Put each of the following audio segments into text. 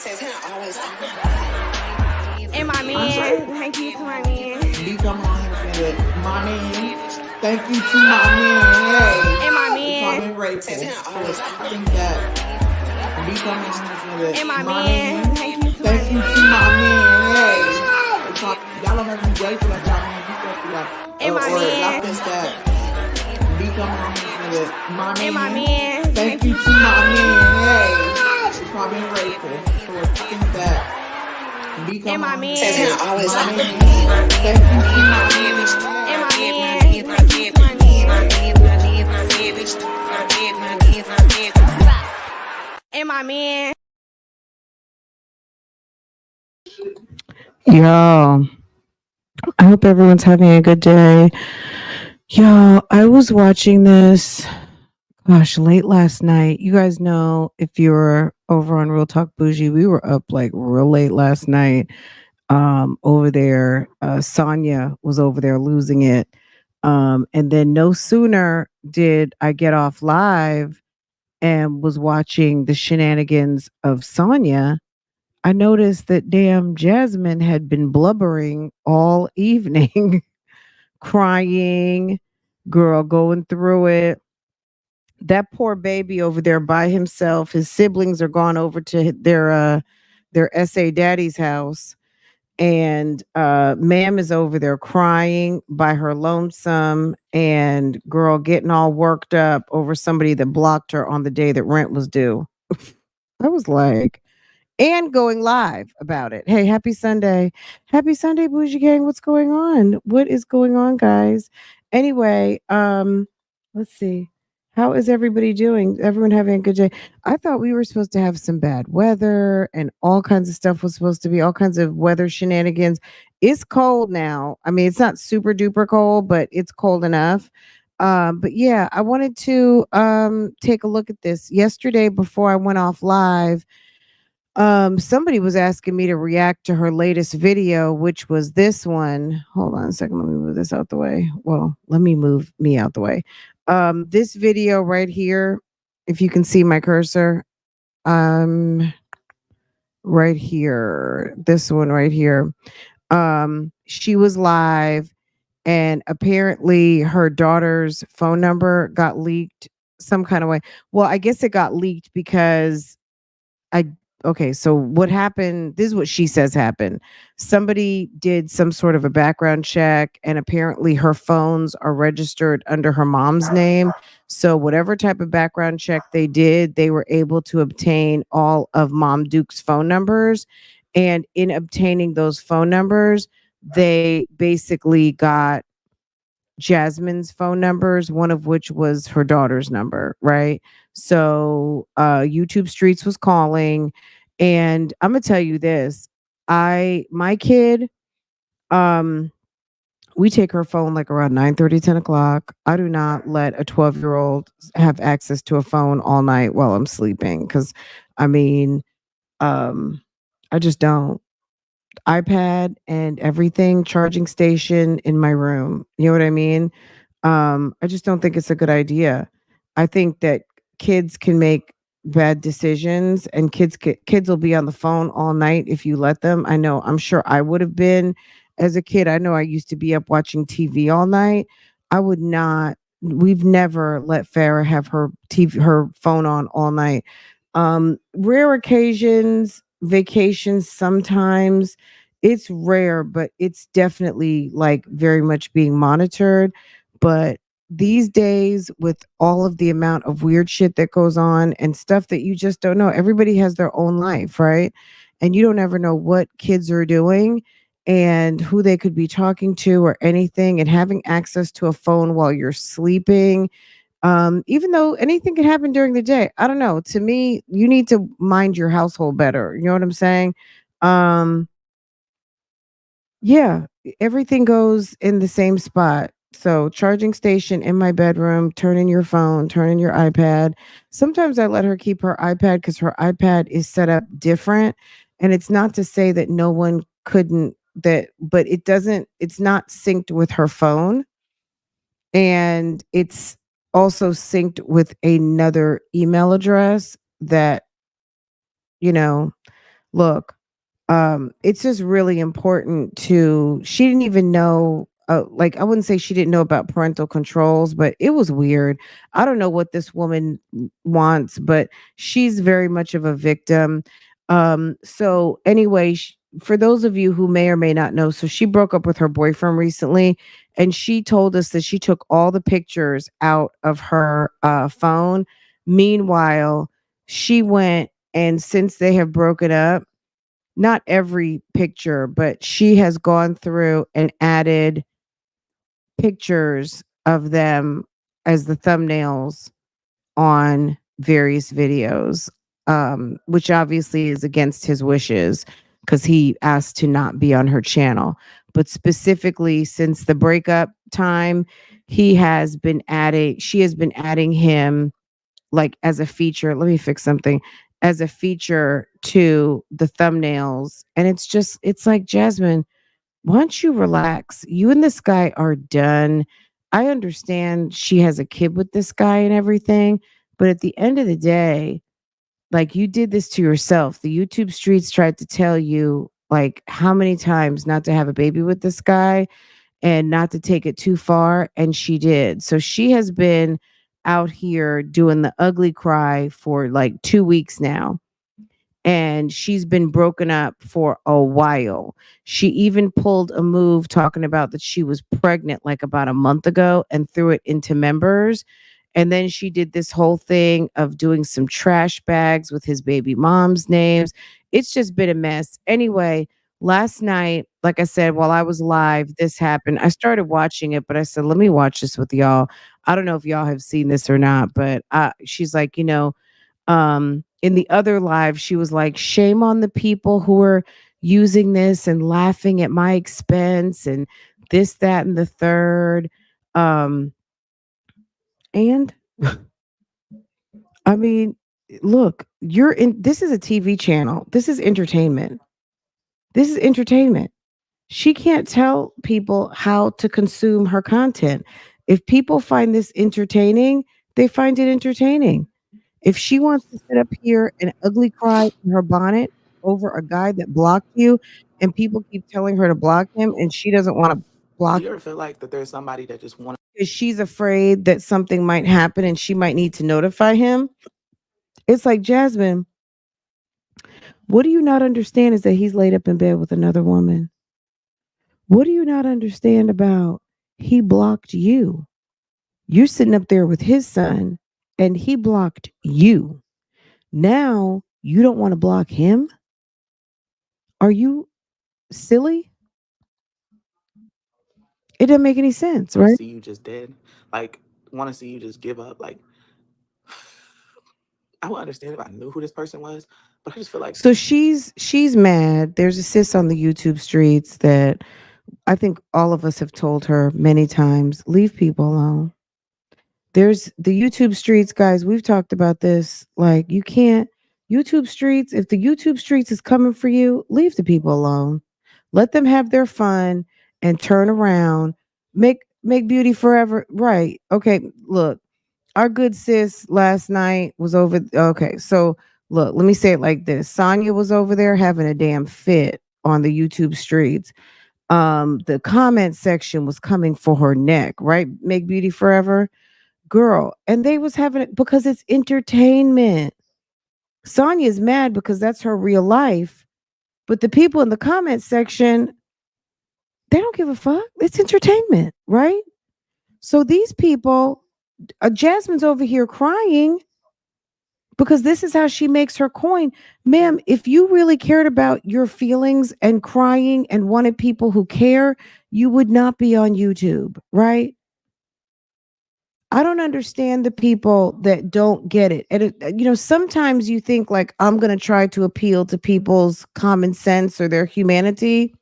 And my man, thank you to my man. Become my man. Thank you to my man. Hey. And my man. I'm grateful for something that become my husband. And my man. Thank you to my man. Hey. Y'all don't have to be grateful like y'all man. You supposed to be like, and my man. Y'all think that become my husband. My man. And my man. Thank you to my man. Hey. I'm grateful for something that. And my man. Thank you to my man. And my man. And my man. Y'all, I hope everyone's having a good day. Y'all, I was watching this, late last night. You guys know, if you're over on Real Talk Bougie, we were up like real late last night. Over there, Sonya was over there losing it. And then no sooner did I get off live and was watching the shenanigans of Sonya, I noticed that damn Jasmine had been blubbering all evening, crying, girl, going through it. That poor baby over there by himself. His siblings are gone over to their SA daddy's house. And ma'am is over there crying by her lonesome, and girl getting all worked up over somebody that blocked her on the day that rent was due. I was like, and going live about it. Hey, happy Sunday. Happy Sunday, Bougie Gang. What's going on? What is going on, guys? Anyway, let's see. How is everybody doing? Everyone having a good day? I thought we were supposed to have some bad weather and all kinds of stuff was supposed to be all kinds of weather shenanigans. It's cold now. I mean, it's not super duper cold, but it's cold enough. But yeah, I wanted to take a look at this. Yesterday before I went off live, somebody was asking me to react to her latest video, which was this one. Hold on a second, let me move this out the way. Well, let me move me out the way. This video right here, if you can see my cursor, right here, this one right here. She was live, and apparently her daughter's phone number got leaked some kind of way. Well, I guess it got leaked because so what happened, this is what she says happened. Somebody did some sort of a background check, and apparently her phones are registered under her mom's name. So whatever type of background check they did, they were able to obtain all of Mom Duke's phone numbers. And in obtaining those phone numbers, they basically got Jasmine's phone numbers, one of which was her daughter's number, right? So YouTube Streets was calling, and I'm gonna tell you this. My kid, we take her phone like around 9:30, 10 o'clock. I do not let a 12-year-old have access to a phone all night while I'm sleeping. Cause I mean, I just don't. iPad and everything, charging station in my room. You know what I mean? I just don't think it's a good idea. I think that kids can make bad decisions, and kids will be on the phone all night if you let them. I know, I'm sure I would have been as a kid. I know I used to be up watching TV all night. I would not. We've never let Farah have her phone on all night. Rare occasions, vacations sometimes. It's rare, but it's definitely like very much being monitored. But these days, with all of the amount of weird shit that goes on and stuff that you just don't know, everybody has their own life, right? And you don't ever know what kids are doing and who they could be talking to or anything. And having access to a phone while you're sleeping, even though anything can happen during the day. I don't know. To me, you need to mind your household better. You know what I'm saying? Yeah, everything goes in the same spot. So charging station in my bedroom, turn in your phone, turn in your iPad. Sometimes I let her keep her iPad because her iPad is set up different. And it's not to say that no one couldn't but it's not synced with her phone. And it's also synced with another email address that, you know, look, it's just really important to she didn't even know like I wouldn't say she didn't know about parental controls, but it was weird. I don't know what this woman wants, but she's very much of a victim. So anyway, for those of you who may or may not know, so she broke up with her boyfriend recently, and she told us that she took all the pictures out of her phone. Meanwhile, she went, and since they have broken up, not every picture, but she has gone through and added pictures of them as the thumbnails on various videos, which obviously is against his wishes because he asked to not be on her channel. But specifically, since the breakup time, she has been adding him like as a feature. Let me fix something as a feature to the thumbnails. And it's like, Jasmine, why don't you relax? You and this guy are done. I understand she has a kid with this guy and everything, but at the end of the day, like you did this to yourself. The YouTube streets tried to tell you like how many times not to have a baby with this guy and not to take it too far. And she did. So she has been out here doing the ugly cry for like 2 weeks now, and she's been broken up for a while. She even pulled a move talking about that she was pregnant like about a month ago and threw it into members. And then she did this whole thing of doing some trash bags with his baby mom's names. It's just been a mess. Anyway, last night, like I said, while I was live, this happened. I started watching it, but I said, let me watch this with y'all. I don't know if y'all have seen this or not, but she's like, in the other live, she was like, shame on the people who are using this and laughing at my expense and this, that, and the third. Um, and I mean, look, you're in this is a TV channel. This is entertainment. This is entertainment. She can't tell people how to consume her content. If people find this entertaining, they find it entertaining. If she wants to sit up here and ugly cry in her bonnet over a guy that blocked you and people keep telling her to block him and she doesn't want to Do block you ever feel like that there's somebody that just want because she's afraid that something might happen and she might need to notify him, it's like, Jasmine, what do you not understand is that he's laid up in bed with another woman. What do you not understand about he blocked you? You're sitting up there with his son and he blocked you. Now you don't want to block him? Are you silly? It doesn't make any sense, to right? see you just dead? Like, want to see you just give up? Like, I would understand if I knew who this person was, but I just feel like So she's mad. There's a sis on the YouTube streets that I think all of us have told her many times, leave people alone. There's the YouTube streets, guys. We've talked about this. Like, you can't YouTube streets, if the YouTube streets is coming for you, leave the people alone. Let them have their fun and turn around. Make beauty forever. Right. Okay. Look, our good sis last night was over. Okay. So look, let me say it like this. Sonya was over there having a damn fit on the YouTube streets. The comment section was coming for her neck, right? Make beauty forever, girl. And they was having it because it's entertainment. Sonya's mad because that's her real life. But the people in the comment section, they don't give a fuck. It's entertainment, right? So these people, Jasmine's over here crying because this is how she makes her coin. Ma'am, if you really cared about your feelings and crying and wanted people who care, you would not be on YouTube, right? I don't understand the people that don't get it. And sometimes you think like I'm going to try to appeal to people's common sense or their humanity.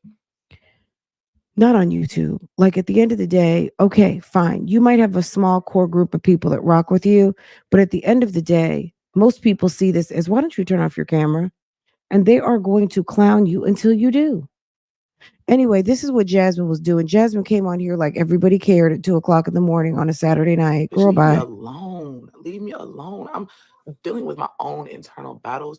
Not on YouTube. Like at the end of the day, okay, fine. You might have a small core group of people that rock with you, but at the end of the day, most people see this as, why don't you turn off your camera? And they are going to clown you until you do. Anyway, this is what Jasmine was doing. Jasmine came on here like everybody cared at 2 o'clock in the morning on a Saturday night. just Girl, leave me bye. alone. Leave me alone. I'm dealing with my own internal battles.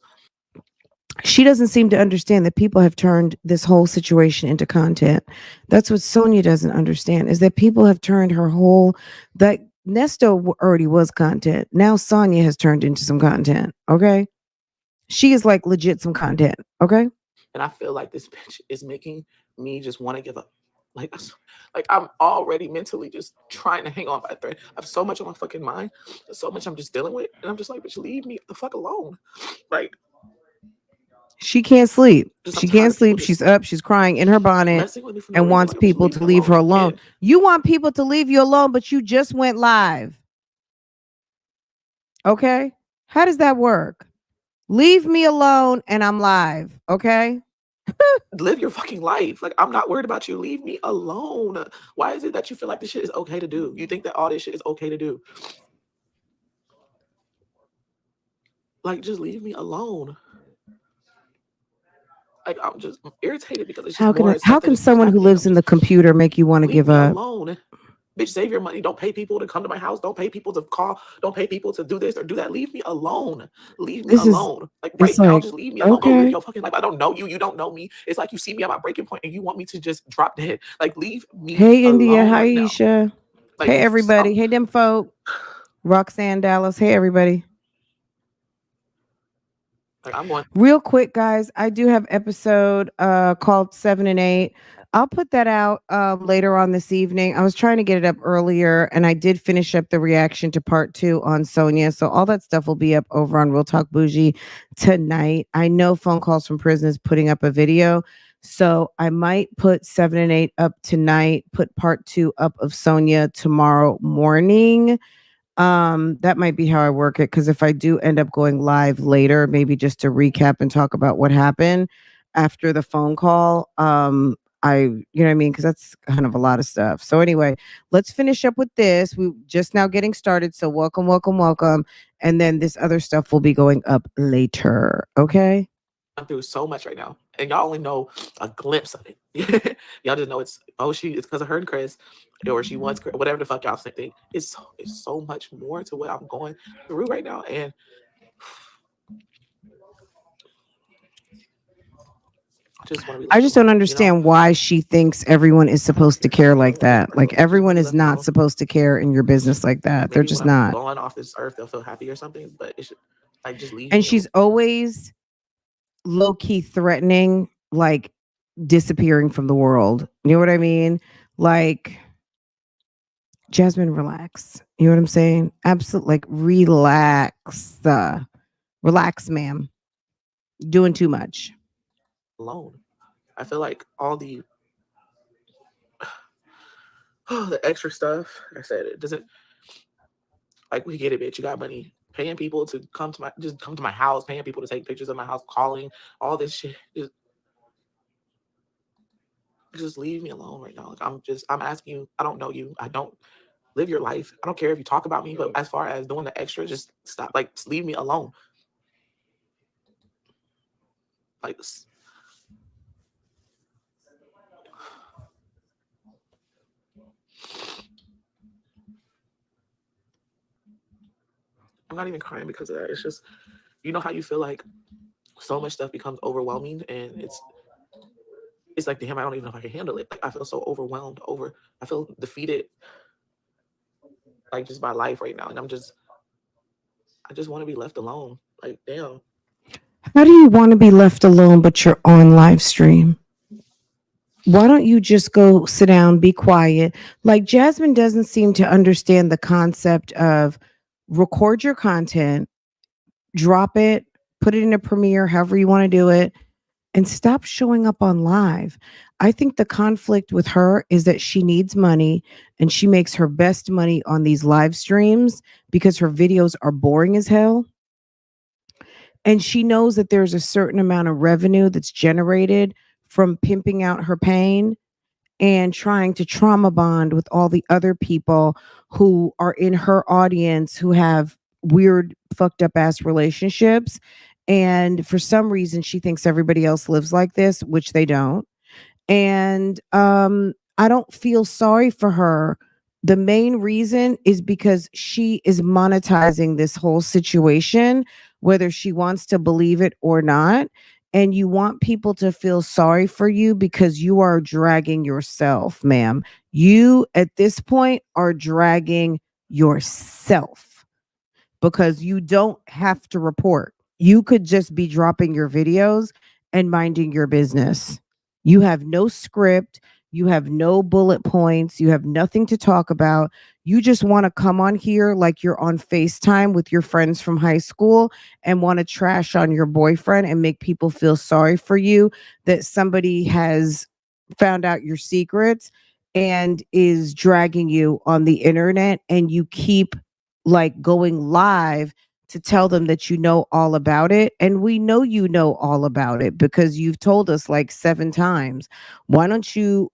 She doesn't seem to understand that people have turned this whole situation into content. That's what Sonia doesn't understand is that people have turned her whole that already was content. Now Sonia has turned into some content. Okay. She is like legit some content. Okay. And I feel like this bitch is making me just want to give up. Like, like I'm already mentally just trying to hang on by a thread. I have so much on my fucking mind. There's so much I'm just dealing with. And I'm just like, bitch, leave me the fuck alone. Like, She can't sleep. just I'm She tired can't of people sleep. just She's up. She's crying in her bonnet messing with me for no and reason. wants Like, just people leave to me leave her alone. alone. And You want people to leave you alone, but you just went live. Okay. How does that work? Leave me alone and I'm live. Okay. live your fucking life. Like, I'm not worried about you. Leave me alone. Why is it that you feel like this shit is okay to do? You think that all this shit is okay to do? Like, just leave me alone. Like, I'm just irritated because it's just more How stuff that can just keeps someone who happening. lives I'm in just the computer make you want to leave give me up? alone. Bitch, save your money. Don't pay people to come to my house. Don't pay people to call. Don't pay people to do this or do that. Leave me alone. Leave me This is alone. Like it's right now, like just leave me alone. Go live okay. your fucking life. I don't know you. You don't know me. It's like you see me at my breaking point and you want me to just drop dead. Like leave me Hey India, alone hi right now. Isha. Like Hey everybody. stop. Hey them folk. Roxanne Dallas. Hey everybody. Like I'm going Real quick, guys, I do have episode called 7 and 8. I'll put that out later on this evening. I was trying to get it up earlier, and I did finish up the reaction to part 2 on Sonia. So all that stuff will be up over on Real Talk Bougie tonight. I know Phone Calls from Prison is putting up a video, so I might put 7 and 8 up tonight. Put part 2 up of Sonia tomorrow morning. That might be how I work it, because if I do end up going live later, maybe just to recap and talk about what happened after the phone call, I you know what I mean, because that's kind of a lot of stuff. So anyway, let's finish up with this. We just now getting started, so welcome, welcome, welcome, and then this other stuff will be going up later. Okay. through so much right now, and y'all only know a glimpse of it. Y'all just know it's it's because of her and Chris, or she wants whatever the fuck y'all think. It's so much more to what I'm going through right now, and I just want to be I left just don't alone. You know, understand why she thinks everyone is supposed to care like that. Like just want everyone to be is left not alone. supposed to care in your business like that. They're Maybe when just I'm not. gone off this earth, they'll feel happy or something. But it should like just leave And me alone. she's always low key threatening, like disappearing from the world. You know what I mean? Like, Jasmine, relax. You know what I'm saying? Absolutely. Like, relax. Relax, ma'am. Doing too much. Alone. I feel like all the extra stuff. Like I said, it doesn't like we get it, bitch. You got money. Paying people to come to my house, paying people to take pictures of my house, calling, all this shit. Just leave me alone right now. Like I'm asking you, I don't know you. I don't live your life. I don't care if you talk about me, but as far as doing the extra, just stop. Like just leave me alone. Like I'm not even crying because of that. It's just you know how you feel like so much stuff becomes overwhelming and it's like damn, I don't even know if I can handle it. Like I feel so overwhelmed I feel defeated like just by life right now. And I just want to be left alone. Like damn. How do you want to be left alone, but you're on live stream? Why don't you just go sit down, be quiet? Like, Jasmine doesn't seem to understand the concept of record your content, drop it, put it in a premiere, however you want to do it, and stop showing up on live. I think the conflict with her is that she needs money and she makes her best money on these live streams because her videos are boring as hell. And she knows that there's a certain amount of revenue that's generated from pimping out her pain and trying to trauma bond with all the other people who are in her audience who have weird, fucked up ass relationships. And for some reason, she thinks everybody else lives like this, which they don't. And I don't feel sorry for her. The main reason is because she is monetizing this whole situation, whether she wants to believe it or not. and you want people to feel sorry for you because you are dragging yourself, ma'am. You at this point are dragging yourself because you don't have to report. You could just be dropping your videos and minding your business. You have no script, you have no bullet points, you have nothing to talk about. You just want to come on here like you're on FaceTime with your friends from high school and want to trash on your boyfriend and make people feel sorry for you that somebody has found out your secrets and is dragging you on the internet, and you keep like going live to tell them that you know all about it. And we know you know all about it because you've told us like 7 times. Why don't you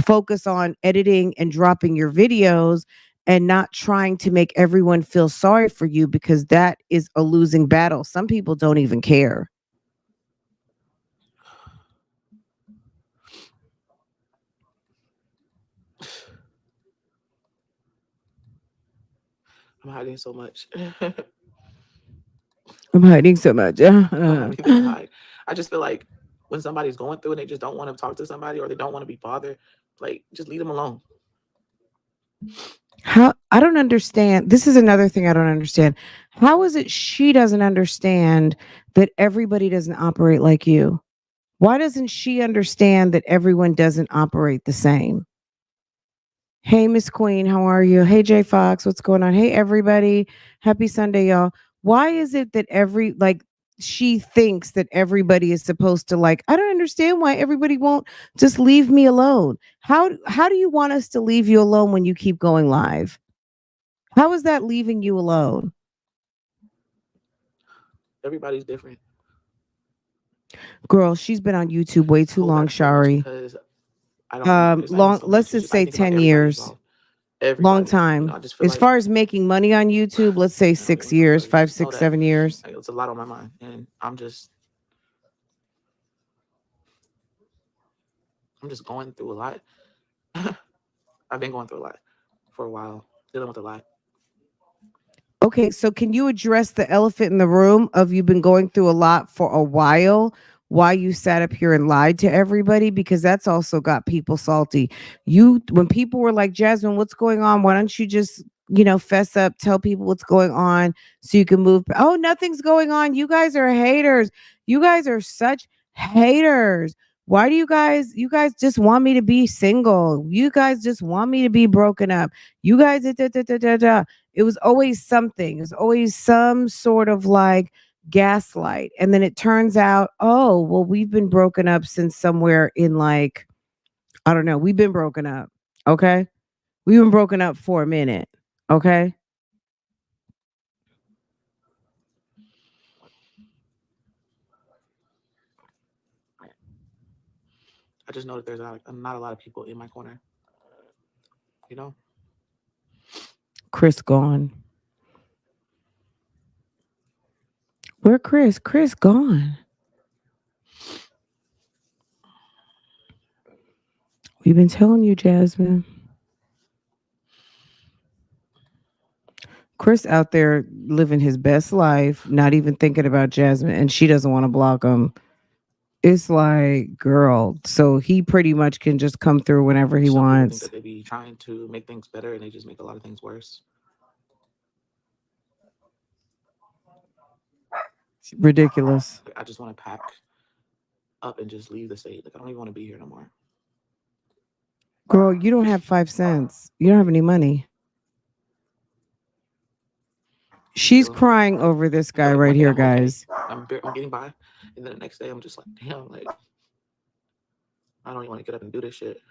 focus on editing and dropping your videos and not trying to make everyone feel sorry for you, because that is a losing battle. Some people don't even care. I'm hiding so much. I'm hiding so much. I don't have anything to hide. I just feel like when somebody's going through and they just don't want to talk to somebody or they don't want to be bothered, like just leave them alone. How, I don't understand. This is another thing I don't understand. How is it she doesn't understand that everybody doesn't operate like you? Why doesn't she understand that everyone doesn't operate the same? Hey, Miss Queen, how are you? Hey, Jay Fox, what's going on? Hey, everybody. Happy Sunday, y'all. Why is it that she thinks that everybody is supposed to like, I don't understand why everybody won't just leave me alone. How do you want us to leave you alone when you keep going live? How is that leaving you alone? Everybody's different. Girl, she's been on YouTube way I too hope long, that's too much Shari. because I don't know. It's not even Long, so let's much. It's just just I say think about 10 everybody years. involved. Long Everybody. time. I just feel As like far as making money on YouTube, let's say I don't 6 even know. years, Like five, just know six, that 7 years. like, it's a lot on my mind, and I'm just going through a lot. I've been going through a lot for a while, dealing with a lot. Okay, so can you address the elephant in the room of you've been going through a lot for a while? Why you sat up here and lied to everybody? Because that's also got people salty. You, when people were like, Jasmine, what's going on? Why don't you just, fess up, tell people what's going on so you can move? Oh, nothing's going on. You guys are haters. You guys are such haters. Why do you guys just want me to be single? You guys just want me to be broken up. You guys, da, da, da, da, da. It was always something. It was always some sort of like gaslight. And then it turns out, oh, well, we've been broken up since somewhere in like, I don't know, we've been broken up. Okay. We've been broken up for a minute. Okay. I just know that there's not a lot of people in my corner. You know, Chris gone. Where Chris? Chris gone. We've been telling you, Jasmine. Chris out there living his best life, not even thinking about Jasmine, and she doesn't want to block him. It's like, girl, so he pretty much can just come through whenever he some people think wants. that they be trying to make things better, and they just make a lot of things worse. Ridiculous. Like, I just want to pack up and just leave the state. Like I don't even want to be here no more. Girl, you don't have 5 cents. You don't have any money. She's Dealing with it. crying over this I feel guy like right one day here, I'm okay. guys. I'm getting by, and then the next day I'm just like, damn, like I don't even want to get up and do this shit.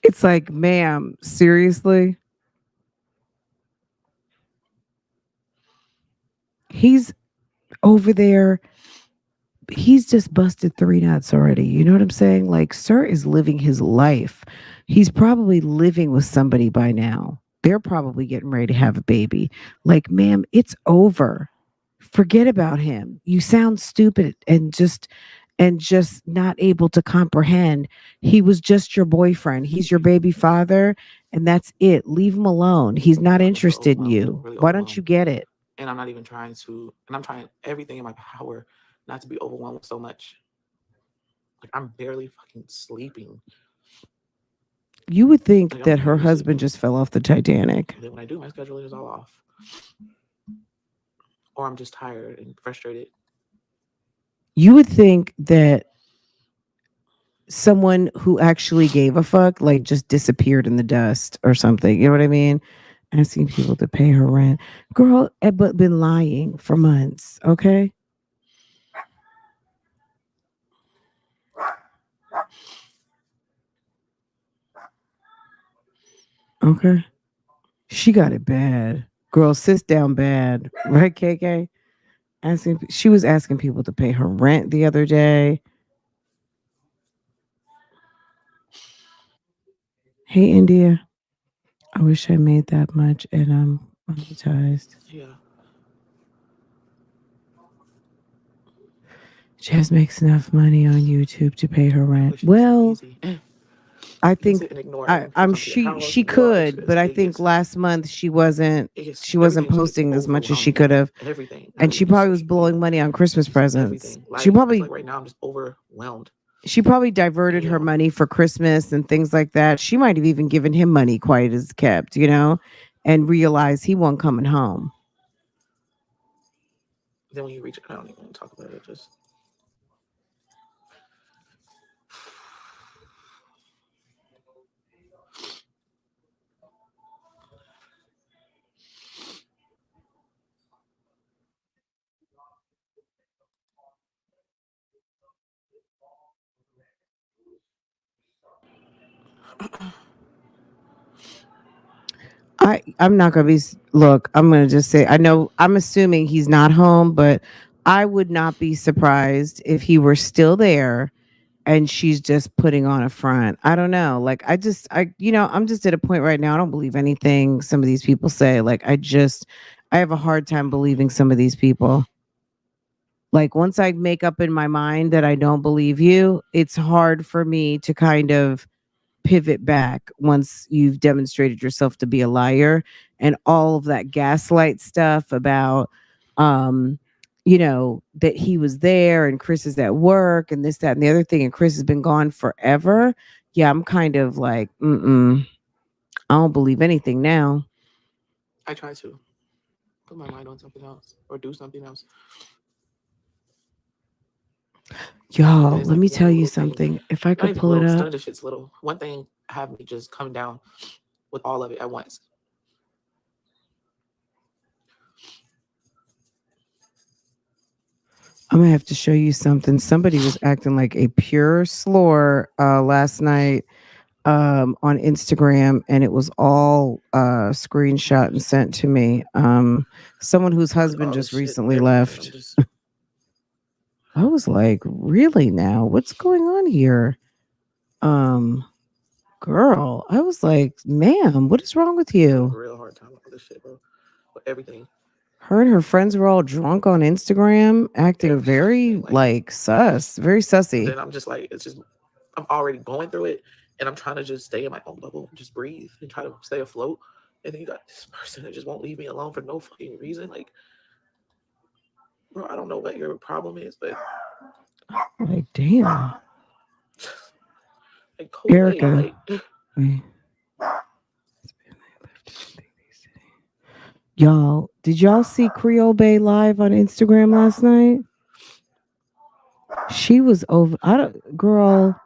It's like, ma'am, seriously? He's over there. He's just busted 3 nuts already. You know what I'm saying? Like, sir is living his life. He's probably living with somebody by now. They're probably getting ready to have a baby. Like, ma'am, it's over. Forget about him. You sound stupid and just not able to comprehend. He was just your boyfriend. He's your baby father, and that's it. Leave him alone. He's not I'm just interested in overwhelmed, you. really Why don't you overwhelmed. get it? And I'm not even trying to, and I'm trying everything in my power not to be overwhelmed so much. Like I'm barely fucking sleeping. You would think Like I'm that her barely husband sleeping. just fell off the Titanic. And then when I do, my schedule is all off. Or I'm just tired and frustrated. You would think that someone who actually gave a fuck like just disappeared in the dust or something. You know what I mean? Asking people to pay her rent. Girl, but been lying for months, okay? Okay. She got it bad. Girl, sits down bad. Right, KK? She was asking people to pay her rent the other day. Hey India. I wish I made that much and I'm monetized. Yeah. Jazz makes enough money on YouTube to pay her I rent. wish it was so Well, easy. I You can think sit and ignore everyone. People I'm come to your house she and do all that could, shit. but I It think gets, last month she wasn't everything just gets posting as much as she overwhelming. could have, Everything, not and she even just probably was social media, blowing money on Christmas just presents. everything. She Life. I feel probably like right now I'm just overwhelmed. she probably diverted her Yeah. money for Christmas and things like that. She might have even given him money quiet as kept, and realized he wasn't coming home. Then when you reach, I don't even want to talk about it. Just I'm not gonna be look, I'm gonna just say I know I'm assuming he's not home, but I would not be surprised if he were still there and she's just putting on a front. I don't know. Like I'm just at a point right now. I don't believe anything some of these people say. Like I have a hard time believing some of these people. Like once I make up in my mind that I don't believe you, it's hard for me to kind of pivot back once you've demonstrated yourself to be a liar and all of that gaslight stuff about that he was there and Chris is at work and this that and the other thing and Chris has been gone forever. Yeah, I'm kind of like I don't believe anything now. I try to put my mind on something else or do something else. And Y'all, it's let like me one tell you little thing, something, if I not could even pull it little. up. None of the shit's little. One thing have me just coming down with all of it at once. I'm gonna have to show you something. Somebody was acting like a pure slore last night on Instagram, and it was all screenshot and sent to me. Someone whose Because husband all this just shit, recently everything. I'm left. just I was like, really now? What's going on here? Um, girl, I was like, ma'am, what is wrong with having a you? real hard time with all this shit, bro. With everything, Her and her friends were all drunk on Instagram, acting every fucking thing. very Like, like sus, very and sussy. then I'm just like, it's just I'm already going through it, and I'm trying to just stay in my own bubble, and just breathe, and try to stay afloat. And then you got this person that just won't leave me alone for no fucking reason. Like, bro, I don't know what your problem is, but Like, damn. like, go away. Erica. Like, Wait. Y'all, did y'all see Creole Bay live on Instagram last night? She was over. I don't, girl.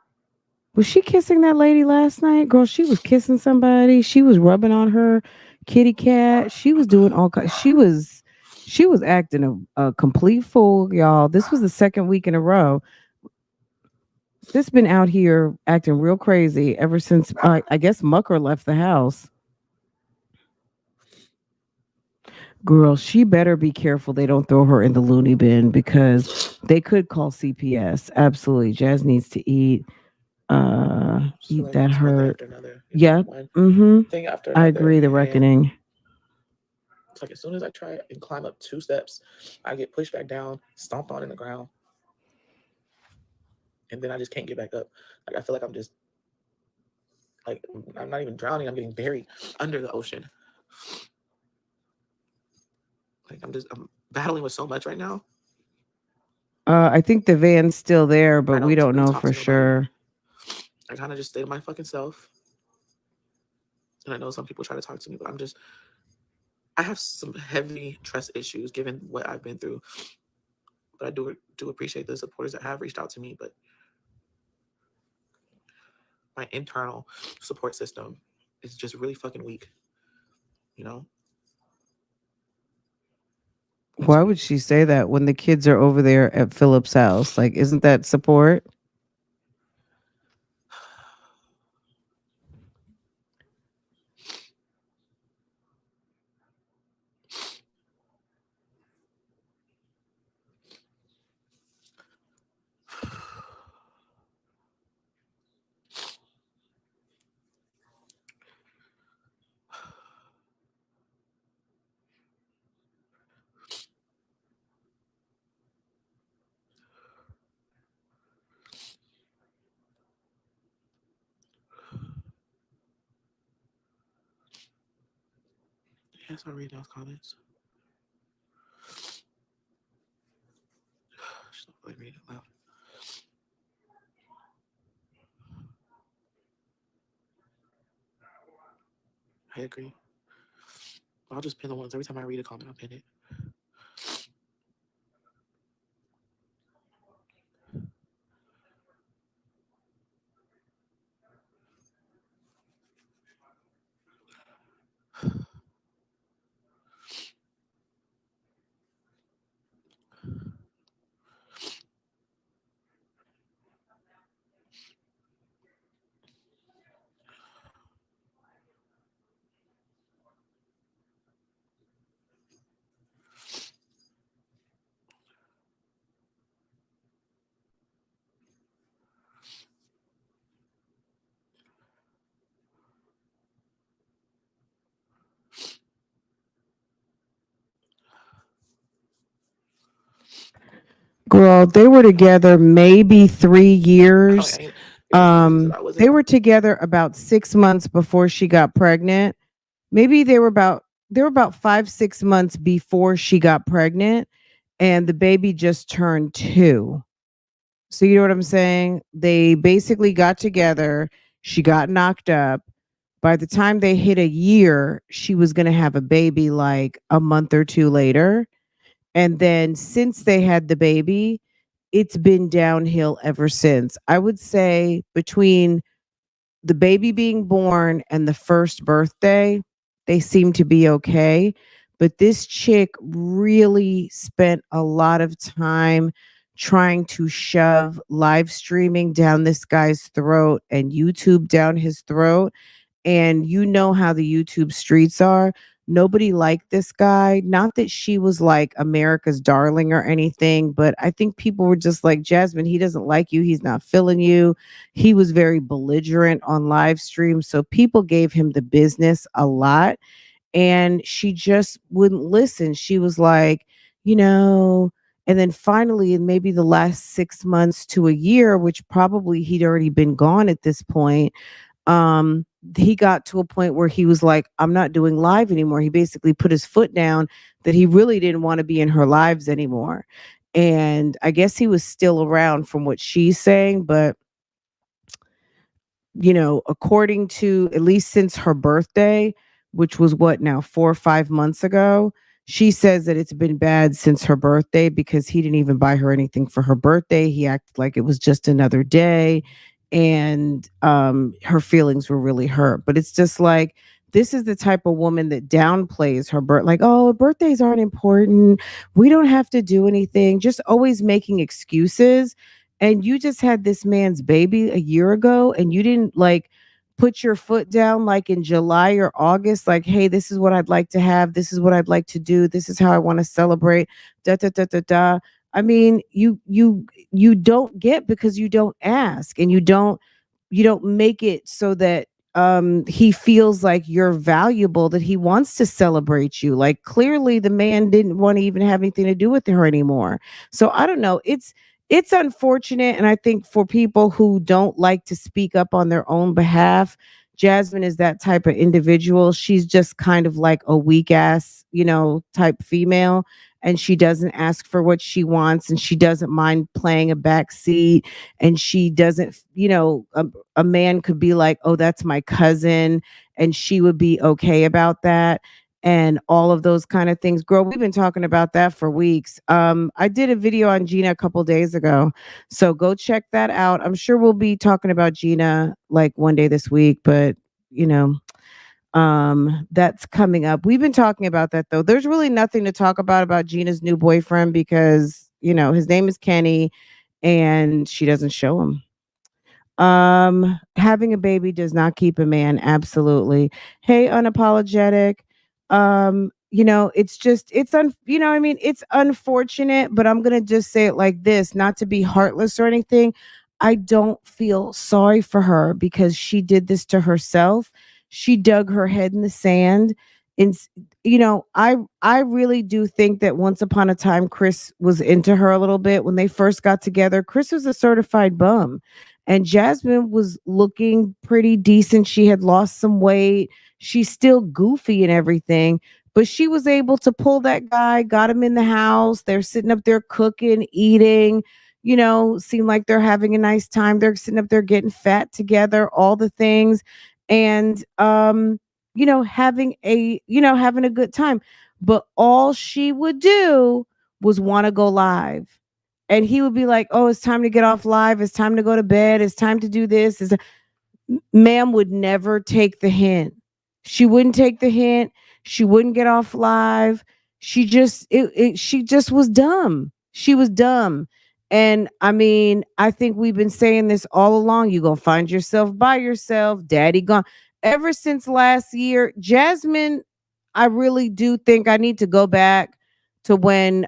Was she kissing that lady last night? Girl, she was kissing somebody. She was rubbing on her kitty cat. She was doing all kinds. She was acting a complete fool, y'all. This was the second week in a row. Sis been out here acting real crazy ever since I guess Mucker left the house. Girl, she better be careful they don't throw her in the loony bin because they could call CPS. Absolutely. Jazz needs to Just feel eat like that it's one thing hurt. after another. You know, Yep. one Mm-hmm. thing after I another, agree, the and reckoning. it's like as soon as I try and climb up 2 steps, I get pushed back down, stomped on in the ground, and then I just can't get back up. Like I feel like I'm just like I'm not even drowning. I'm getting buried under the ocean. Like I'm battling with so much right now. I think the van's still there, but I we don't don't really know talk for to nobody. sure. I kind of just stay to my fucking self. And I know some people try to talk to me, but I have some heavy trust issues given what I've been through. But I do appreciate the supporters that have reached out to me. But my internal support system is just really fucking weak. You know, it's Why would weak. she say that when the kids are over there at Philip's house? Like, isn't that support? Yes, I'll read those comments. Just don't really read it loud. I agree. I'll just pin the ones every time I read a comment. I'll pin it. Girl, they were together maybe 3 years. Oh, yeah, you know what's crazy is that I They wasn't. were together about 6 months before she got pregnant. Maybe they were about 5, 6 months before she got pregnant, and the baby just turned 2. So you know what I'm saying? They basically got together. She got knocked up. By the time they hit a year, she was going to have a baby like a month or two later. And then since they had the baby, it's been downhill ever since. I would say between the baby being born and the first birthday, they seem to be okay. But this chick really spent a lot of time trying to shove live streaming down this guy's throat and YouTube down his throat. And you know how the YouTube streets are. Nobody liked this guy. Not that she was like America's darling or anything, but I think people were just like, Jasmine, he doesn't like you. He's not feeling you. He was very belligerent on live stream. So people gave him the business a lot. And she just wouldn't listen. She was like, you know, and then finally, in maybe the last 6 months to a year, which probably he'd already been gone at this point, he got to a point where he was like, I'm not doing live anymore. He basically put his foot down that he really didn't want to be in her lives anymore. And I guess he was still around from what she's saying, but according to at least since her birthday, which was what now, 4 or 5 months ago, she says that it's been bad since her birthday because he didn't even buy her anything for her birthday. He acted like it was just another day. And her feelings were really hurt. But it's just like, this is the type of woman that downplays her birth, like, oh, birthdays aren't important. We don't have to do anything, just always making excuses. And you just had this man's baby a year ago and you didn't like put your foot down like in July or August, like, hey, this is what I'd like to have, this is what I'd like to do, this is how I want to celebrate, da da da da da. I mean, you don't get because you don't ask, and you don't make it so that he feels like you're valuable, that he wants to celebrate you. Like, clearly the man didn't want to even have anything to do with her anymore. So I don't know, it's unfortunate, and I think for people who don't like to speak up on their own behalf, Jasmine is that type of individual. She's just kind of like a weak ass, type female, and she doesn't ask for what she wants, and she doesn't mind playing a back seat, and she doesn't, a man could be like, oh, that's my cousin, and she would be okay about that, and all of those kind of things. Girl, we've been talking about that for weeks. I did a video on Gina a couple days ago, so go check that out. I'm sure we'll be talking about Gina like one day this week, but you know that's coming up. We've been talking about that though. There's really nothing to talk about Gina's new boyfriend, because his name is Kenny, and she doesn't show him. Having a baby does not keep a man, absolutely. Hey, unapologetic. It's just I mean, it's unfortunate, but I'm gonna just say it like this, not to be heartless or anything. I don't feel sorry for her because she did this to herself. She dug her head in the sand. And I really do think that once upon a time Chris was into her a little bit. When they first got together, Chris was a certified bum, and Jasmine was looking pretty decent. She had lost some weight. She's still goofy and everything, but she was able to pull that guy, got him in the house. They're sitting up there cooking, eating, seem like they're having a nice time. They're sitting up there getting fat together, all the things. And having a good time. But all she would do was want to go live. And he would be like, "Oh, it's time to get off live. It's time to go to bed. It's time to do this." Ma'am would never take the hint. She wouldn't take the hint. She wouldn't get off live. She just was dumb. She was dumb. And I mean, I think we've been saying this all along. You're gonna find yourself by yourself, daddy gone. Ever since last year, Jasmine, I really do think I need to go back to when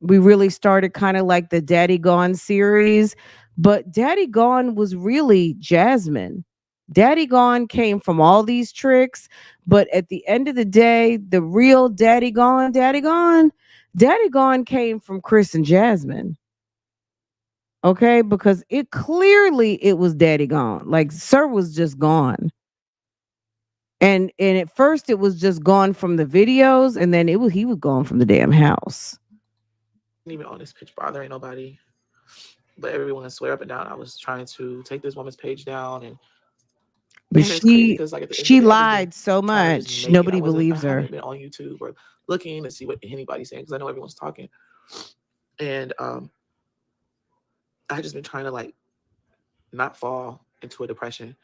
we really started kind of like the Daddy Gone series. But Daddy Gone was really Jasmine. Daddy Gone came from all these tricks, but at the end of the day, the real Daddy Gone came from Chris and Jasmine. Okay, because it was Daddy Gone. Like, Sir was just gone. And at first it was just gone from the videos, and then he was gone from the damn house. Even on this pitch bar, there ain't nobody. But everyone swear up and down I was trying to take this woman's page down, But it's crazy because like at the end of she the day, I just lied so been trying to just much. make it. Nobody believes I her. haven't been on YouTube or looking to see what anybody's saying because I know everyone's talking, and I just been trying to like not fall into a depression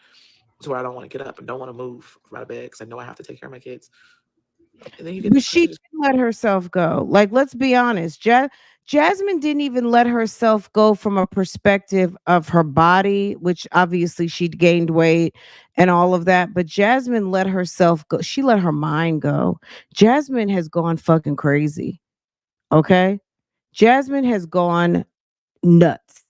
to where I don't want to get up and don't want to move from out of bed because I know I have to take care of my kids. And then you get But she just didn't let herself go. Like, let's be honest. Jasmine didn't even let herself go from a perspective of her body, which obviously she'd gained weight and all of that. But Jasmine let herself go. She let her mind go. Jasmine has gone fucking crazy. Okay. Jasmine has gone nuts.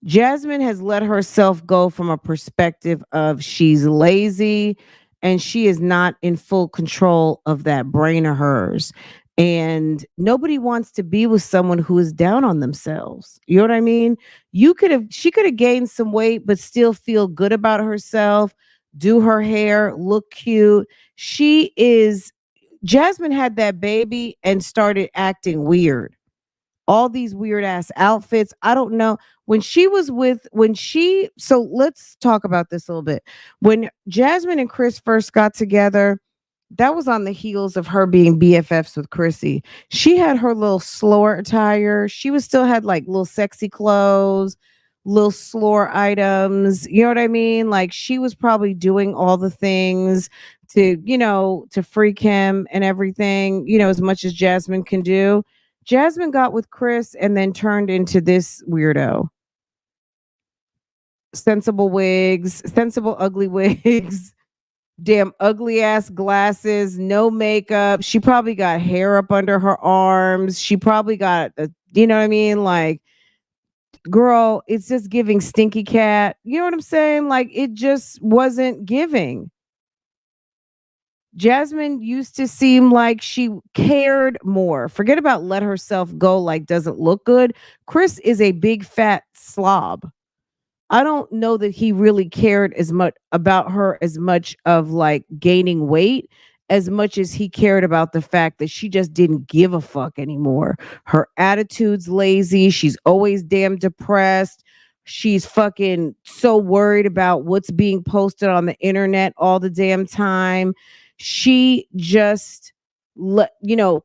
Jasmine has let herself go from a perspective of she's lazy and she is not in full control of that brain of hers. And nobody wants to be with someone who is down on themselves. You know what I mean? She could have gained some weight, but still feel good about herself, do her hair, look cute. Jasmine had that baby and started acting weird, all these weird ass outfits. I don't know. So let's talk about this a little bit. When Jasmine and Chris first got together, that was on the heels of her being BFFs with Chrissy. She had her little slower attire. She was still had like little sexy clothes, little slower items. You know what I mean? Like, she was probably doing all the things to freak him and everything, as much as Jasmine can do. Jasmine got with Chris and then turned into this weirdo. sensible wigs, sensible ugly wigs, damn ugly ass glasses, no makeup. She probably got hair up under her arms. She probably got, you know what I mean? Like, girl, it's just giving stinky cat. You know what I'm saying? Like, it just wasn't giving. Jasmine used to seem like she cared more. Forget about let herself go like doesn't look good. Chris is a big fat slob. I don't know that he really cared as much about her as much of like gaining weight as much as he cared about the fact that she just didn't give a fuck anymore. Her attitude's lazy. She's always damn depressed. She's fucking so worried about what's being posted on the internet all the damn time. She just you know,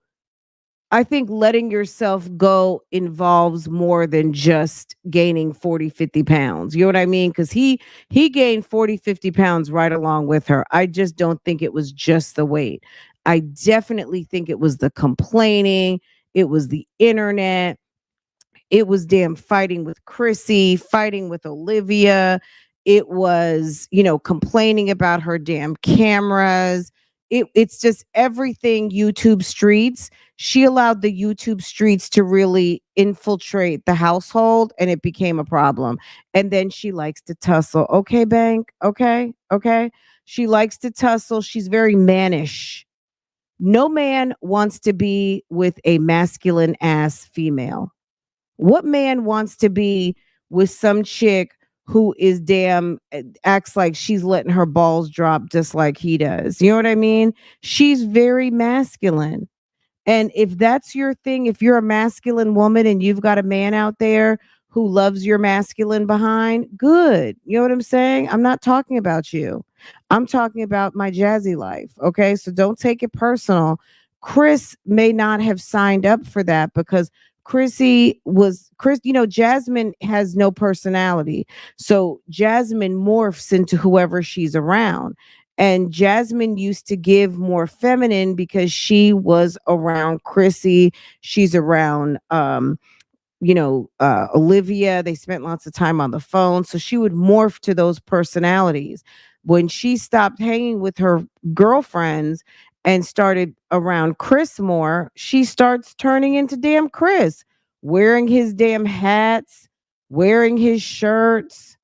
I think letting yourself go involves more than just gaining 40, 50 pounds. You know what I mean? Because he gained 40, 50 pounds right along with her. I just don't think it was just the weight. I definitely think it was the complaining. It was the internet. It was damn fighting with Chrissy, fighting with Olivia. It was, complaining about her damn cameras. It's just everything YouTube streets. She allowed the YouTube streets to really infiltrate the household and it became a problem. And then she likes to tussle. Okay, Bank. Okay. Okay. She likes to tussle. She's very mannish. No man wants to be with a masculine ass female. What man wants to be with some chick who is damn acts like she's letting her balls drop just like he does? You know what I mean? She's very masculine. And if that's your thing, if you're a masculine woman and you've got a man out there who loves your masculine behind, good. You know what I'm saying? I'm not talking about you. I'm talking about my jazzy life. Okay. So don't take it personal. Chris may not have signed up for that because Jasmine has no personality. So Jasmine morphs into whoever she's around. And Jasmine used to give more feminine because she was around Chrissy. She's around Olivia. They spent lots of time on the phone. So she would morph to those personalities. When she stopped hanging with her girlfriends and started around Chris more, she starts turning into damn Chris, wearing his damn hats, wearing his shirts,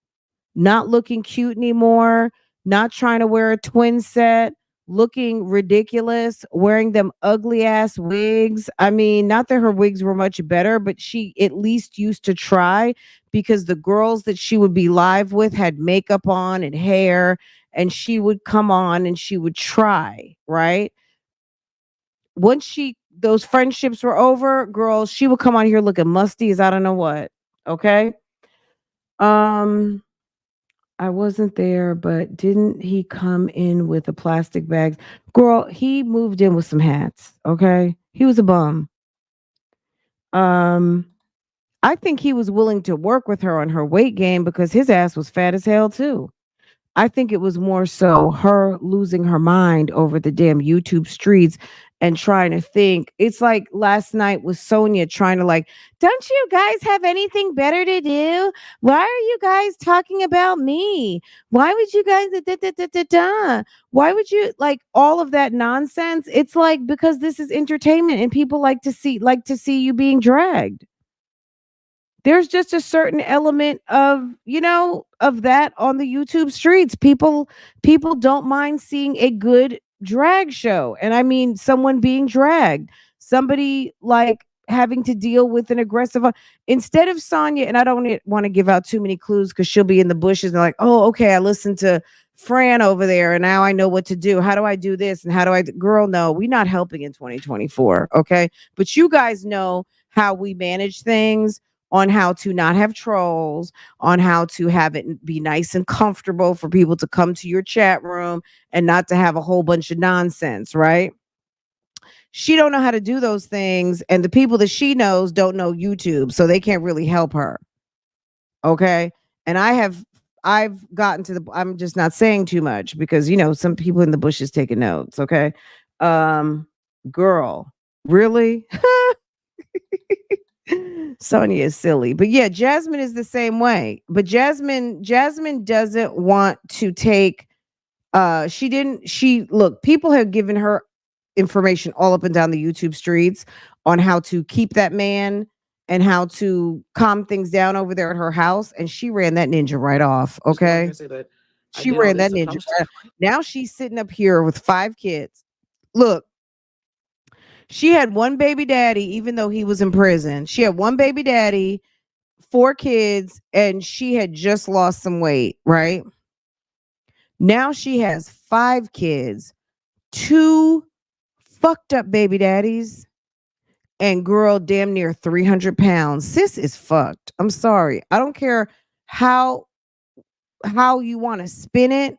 not looking cute anymore, not trying to wear a twin set, looking ridiculous, wearing them ugly ass wigs. I mean, not that her wigs were much better, but she at least used to try because the girls that she would be live with had makeup on and hair, and she would come on and she would try, right? Once those friendships were over, girls, she would come on here looking musty as I don't know what. Okay. Um, I wasn't there, but didn't he come in with a plastic bag? Girl, he moved in with some hats. Okay. He was a bum. Um, I think he was willing to work with her on her weight gain because his ass was fat as hell too. I think it was more so her losing her mind over the damn YouTube streets and trying to think. It's like last night with Sonia trying to like, don't you guys have anything better to do? Why are you guys talking about me? Why would you guys da, da, da, da, da? Why would you like all of that nonsense? It's like because this is entertainment and people like to see you being dragged. There's just a certain element of that on the YouTube streets. People don't mind seeing a good drag show. And I mean someone being dragged, somebody like having to deal with an aggressive instead of Sonya, and I don't want to give out too many clues because she'll be in the bushes and like, oh, okay, I listened to Fran over there and now I know what to do. How do I do this? And how do girl, no, we're not helping in 2024. Okay. But you guys know how we manage things, on how to not have trolls, on how to have it be nice and comfortable for people to come to your chat room and not to have a whole bunch of nonsense, right? She don't know how to do those things, and the people that she knows don't know YouTube, so they can't really help her. Okay? And I've gotten to I'm just not saying too much because some people in the bushes taking notes, okay? Girl, really? Sonia is silly. But yeah, Jasmine is the same way. But Jasmine doesn't want to take she didn't she look, people have given her information all up and down the YouTube streets on how to keep that man and how to calm things down over there at her house, and she ran that ninja right off. Just go out here Okay. and say that I She did all ran that this and I ninja was right. Now she's sitting up here with 5 kids. Look, she had one baby daddy, even though he was in prison. She had one baby daddy, 4 kids, and she had just lost some weight, right? Now she has 5 kids, 2 fucked up baby daddies, and girl, damn near 300 pounds. Sis is fucked. I'm sorry. I don't care how you want to spin it.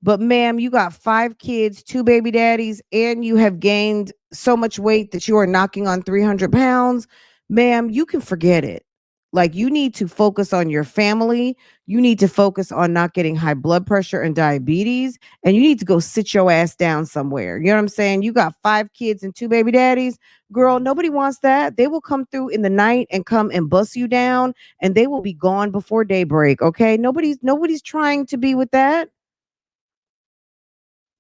But ma'am, you got 5 kids, 2 baby daddies, and you have gained so much weight that you are knocking on 300 pounds. Ma'am, you can forget it. Like, you need to focus on your family. You need to focus on not getting high blood pressure and diabetes. And you need to go sit your ass down somewhere. You know what I'm saying? You got 5 kids and 2 baby daddies. Girl, nobody wants that. They will come through in the night and come and bust you down, and they will be gone before daybreak. Okay. Nobody's trying to be with that.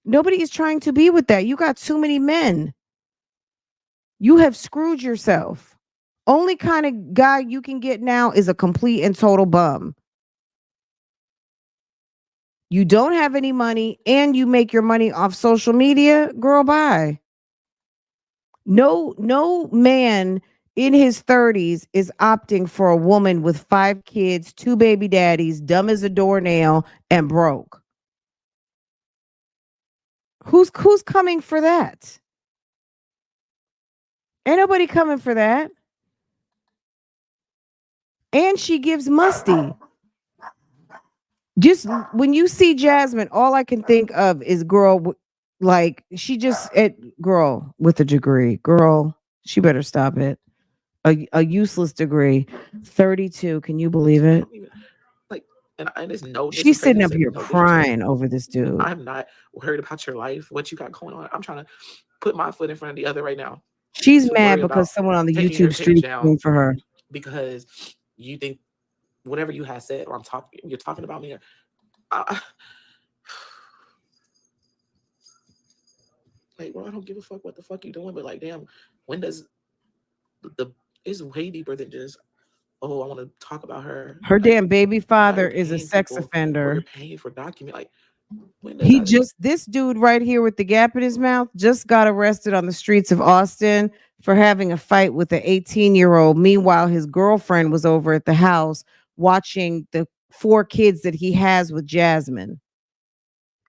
Nobody is trying to be with that. You got too many men. You have screwed yourself. Only kind of guy you can get now is a complete and total bum. You don't have any money and you make your money off social media, girl, bye. No man in his 30s is opting for a woman with 5 kids, 2 baby daddies, dumb as a doornail, and broke. Who's coming for that? Ain't nobody coming for that. And she gives musty. Just when you see Jasmine, all I can think of is like she just girl with a degree. Girl, she better stop it. A useless degree. 32. Can you believe I it? don't even like, and it's no, this is She's crazy sitting to up say, here no disrespect. crying over this dude. I'm not worried about your life, what you got going on. I'm trying to put my foot in front of the other right now She's to mad worry because about someone on the taking your YouTube page street down came for her. because you think whatever you have said or you're talking about me. Or, I, like, well, I don't give a fuck what the fuck you doing, but like, damn, when does the it's way deeper than just, oh, I want to talk about her. Her Like, damn baby now father you're is a paying sex people or you're offender. paying for document. Like, when does He that? just this dude right here with the gap in his mouth just got arrested on the streets of Austin for having a fight with an 18-year-old. Meanwhile, his girlfriend was over at the house watching the 4 kids that he has with Jasmine.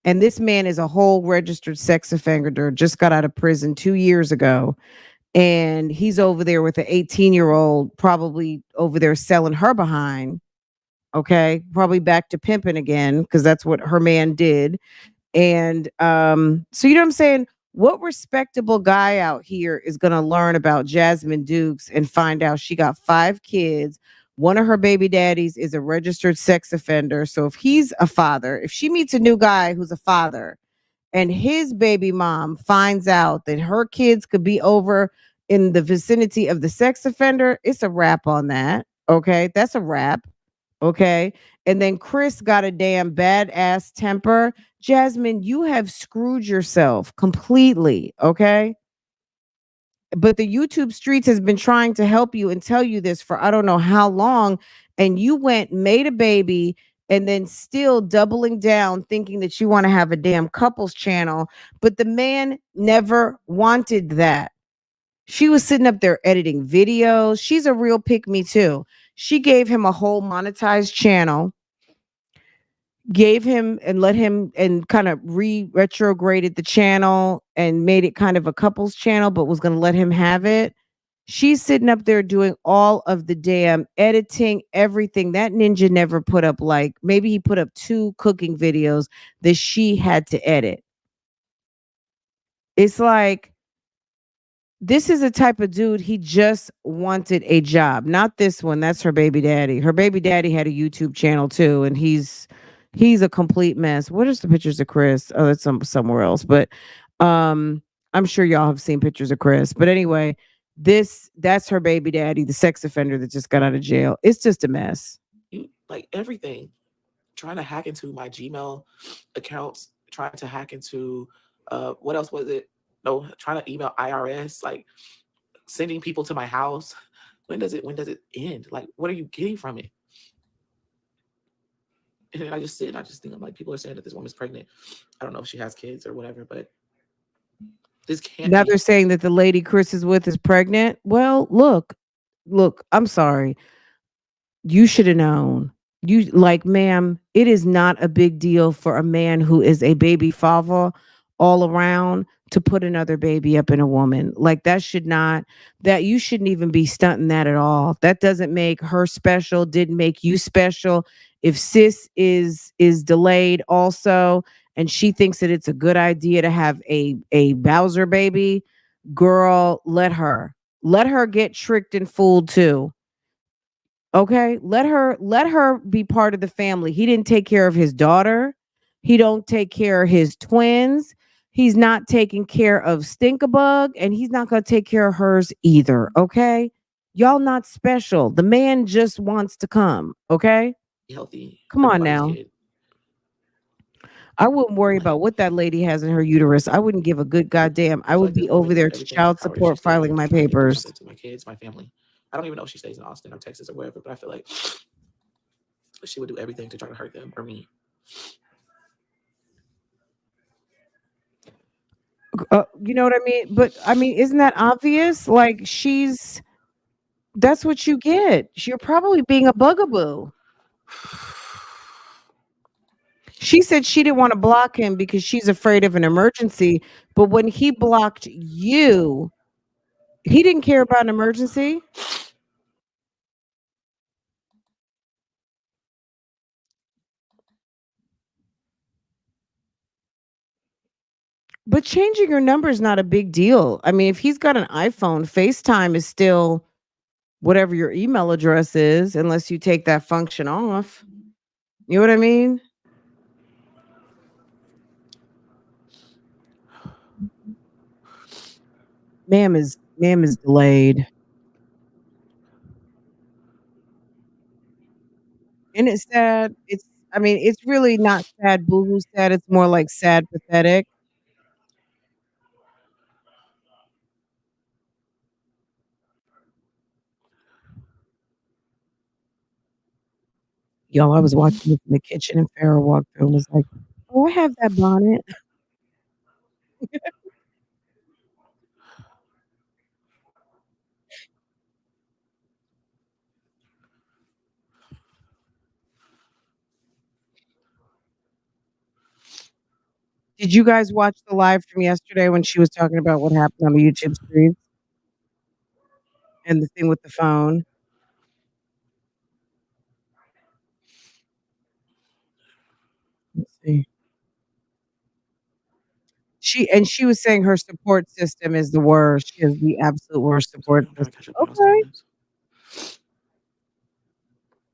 And this man is a whole registered sex offender, just got out of prison 2 years ago. And he's over there with an 18-year-old, probably over there selling her behind. Okay. Probably back to pimping again, because that's what her man did. And so you know what I'm saying? What respectable guy out here is gonna learn about Jasmine Dukes and find out she got 5 kids? One of her baby daddies is a registered sex offender. So if he's a father, if she meets a new guy who's a father and his baby mom finds out that her kids could be over in the vicinity of the sex offender, it's a wrap on that. Okay. That's a wrap. Okay. And then Chris got a damn badass temper. Jasmine, you have screwed yourself completely. Okay. But the YouTube streets has been trying to help you and tell you this for I don't know how long. And you went, made a baby, and then still doubling down, thinking that you want to have a damn couples channel. But the man never wanted that. She was sitting up there editing videos. She's a real pick me too. She gave him a whole monetized channel, gave him and let him and kind of retrograded the channel and made it kind of a couples channel, but was going to let him have it. She's sitting up there doing all of the damn editing, everything. That ninja never put up, like, maybe he put up 2 cooking videos that she had to edit. It's like, this is a type of dude, he just wanted a job. Not this one. That's her baby daddy. Her baby daddy had a YouTube channel too, and he's a complete mess. What is the pictures of Chris? Oh, that's somewhere else. But I'm sure y'all have seen pictures of Chris. But anyway, That's her baby daddy, the sex offender that just got out of jail. It's just a mess. You like everything. Trying to hack into my Gmail accounts, trying to hack into what else was it? No, trying to email IRS, like sending people to my house. When does it end? Like, what are you getting from it? And then I just sit and I just think, I'm like, people are saying that this woman's pregnant. I don't know if she has kids or whatever, but this can't Now they're be saying that the lady Chris is with is pregnant. Well, look, I'm sorry. You should have known. You like, ma'am, it is not a big deal for a man who is a baby father all around to put another baby up in a woman. Like that should not that you shouldn't even be stunting that at all. That doesn't make her special, didn't make you special. If sis is delayed also and she thinks that it's a good idea to have a Bowser baby, girl, let her. Let her get tricked and fooled too. Okay, let her be part of the family. He didn't take care of his daughter. He don't take care of his twins. He's not taking care of Stinkabug, and he's not going to take care of hers either. Okay, y'all not special. The man just wants to come. Okay, healthy. come on Everybody's now. kid. I wouldn't worry Like, about what that lady has in her uterus. I wouldn't give a good goddamn. I I feel would like this be woman over doing there to everything in her child power to just support stay filing here, my to try to do papers. something to my kids, my family. I don't even know if she stays in Austin or Texas or wherever, but I feel like she would do everything to try to hurt them or me. You know what I mean? But I mean, isn't that obvious? Like that's what you get. You're probably being a bugaboo. She said she didn't want to block him because she's afraid of an emergency. But when he blocked you, he didn't care about an emergency. But changing your number is not a big deal. I mean, if he's got an iPhone, FaceTime is still whatever your email address is, unless you take that function off. You know what I mean? Ma'am is delayed. And it's sad. I mean, it's really not sad boohoo sad. It's more like sad pathetic. Y'all, I was watching this in the kitchen and Farrah walked through and was like, "Oh, I have that bonnet." Did you guys watch the live from yesterday when she was talking about what happened on the YouTube streams and the thing with the phone? Let's see. She was saying her support system is the worst. She has the absolute worst So support I'm trying to system. catch up on y'all's Okay, comments.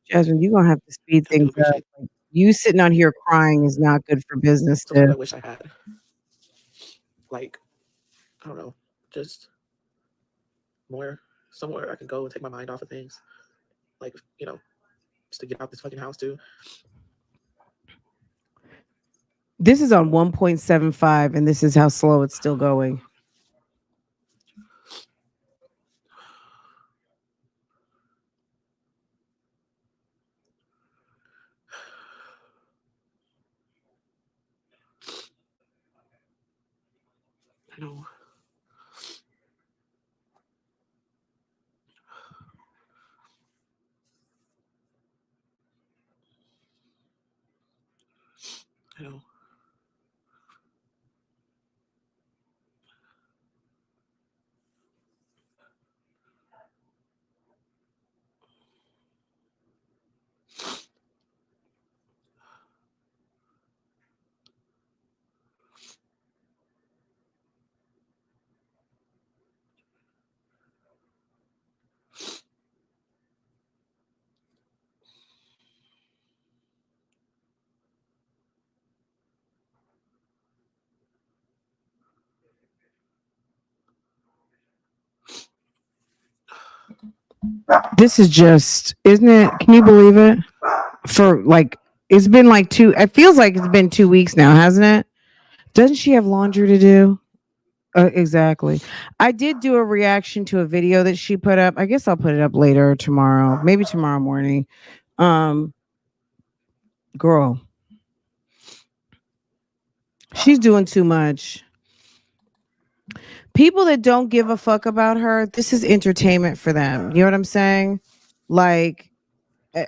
Jasmine, you're gonna have to speed I do things up. appreciate Like, you sitting on here crying is not good for business, sometimes too. I wish I had, like, I don't know, just more somewhere I can go and take my mind off of things. Like, just to get out this fucking house too. This is on 1.75, and this is how slow it's still going. I know. I know. This is just, isn't it? Can you believe it? For like, it's been like it feels like it's been 2 weeks now, hasn't it? Doesn't she have laundry to do? Exactly. I did do a reaction to a video that she put up. I guess I'll put it up later tomorrow, maybe tomorrow morning. Um, girl, she's doing too much. People that don't give a fuck about her, this is entertainment for them. You know what I'm saying? Like,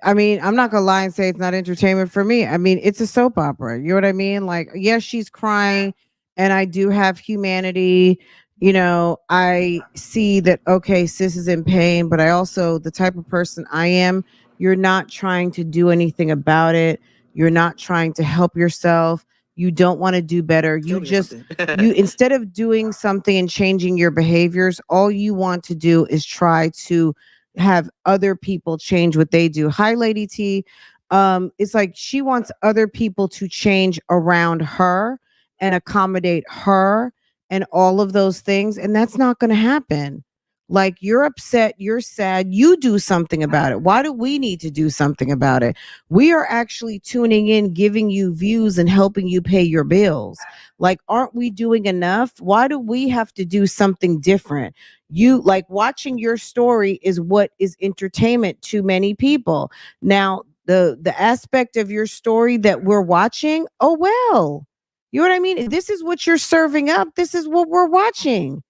I mean, I'm not gonna lie and say it's not entertainment for me. I mean, it's a soap opera. You know what I mean? Like, yes, she's crying, and I do have humanity. You know, I see that, okay, sis is in pain, but I also, the type of person I am, you're not trying to do anything about it. You're not trying to help yourself. You don't want to do better. Kill You me or just, something. instead of doing something and changing your behaviors, all you want to do is try to have other people change what they do. Hi, Lady T. It's like she wants other people to change around her and accommodate her and all of those things. And that's not going to happen. Like, you're upset, you're sad, you do something about it. Why do we need to do something about it? We are actually tuning in, giving you views and helping you pay your bills. Like, aren't we doing enough? Why do we have to do something different? You, like, watching your story is what is entertainment to many people. Now, the aspect of your story that we're watching, oh well. You know what I mean? This is what you're serving up. This is what we're watching.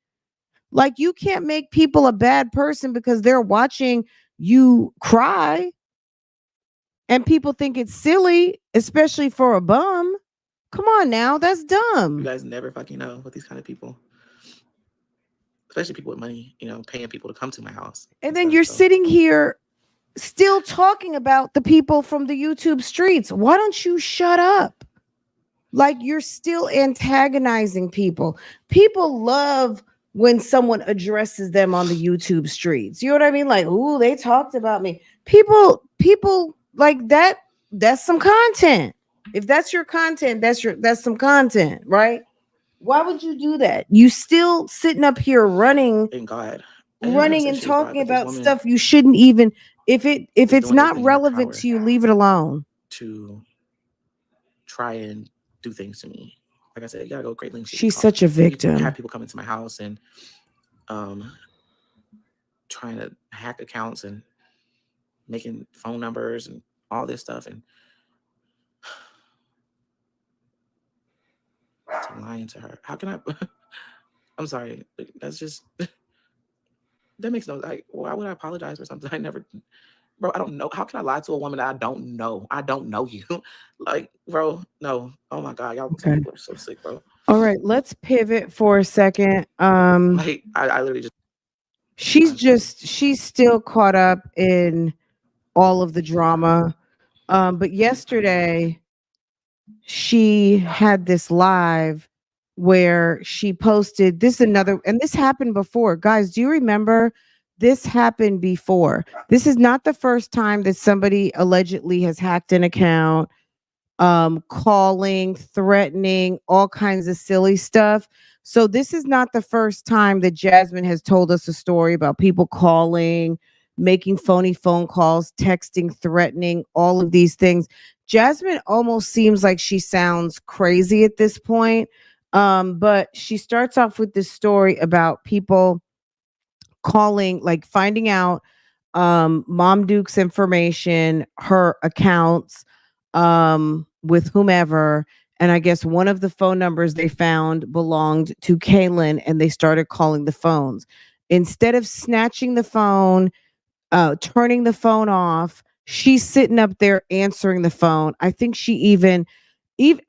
Like, you can't make people a bad person because they're watching you cry and people think it's silly, especially for a bum. Come on now, that's You dumb. guys never fucking know with these kind of people, especially people with money. Paying people to come to my house And and then stuff. you're So sitting here still talking about the people from the YouTube streets. Why don't you shut up? Like, you're still antagonizing people. People love when someone addresses them on the YouTube streets. You know what I mean? Like, ooh, they talked about me. People like that. That's some content. If that's your content, that's some content, right? Why would you do that? You still sitting up here running, thank God. And I never running said and she was God, talking but this about woman stuff you shouldn't even. If is it's doing not everything in her relevant power to you, leave it alone. to try and do things to me. Like I said, you gotta go great lengths to She's such a have victim. people come into my house and um trying to hack accounts and making phone numbers and all this stuff and to lying to her. How can I? I'm sorry. That's just that makes no like. Why would I apologize for something I never? Bro, I don't know. How can I lie to a woman that I don't know? I don't know you. Like, bro, no. Oh my God, y'all. Some Okay. people are so sick, bro. All right, let's pivot for a second. Like, I literally just She's still caught up in all of the drama. But yesterday she had this live where she posted this, another, and this happened before. Guys, do you remember? This happened before. This is not the first time that somebody allegedly has hacked an account, calling, threatening, all kinds of silly stuff. So this is not the first time that Jasmine has told us a story about people calling, making phony phone calls, texting, threatening, all of these things. Jasmine almost seems like she sounds crazy at this point. But she starts off with this story about people calling, like finding out Mom Duke's information, her accounts, with whomever. And I guess one of the phone numbers they found belonged to Kaylin, and they started calling the phones. Instead of snatching the phone, turning the phone off, she's sitting up there answering the phone. I think she even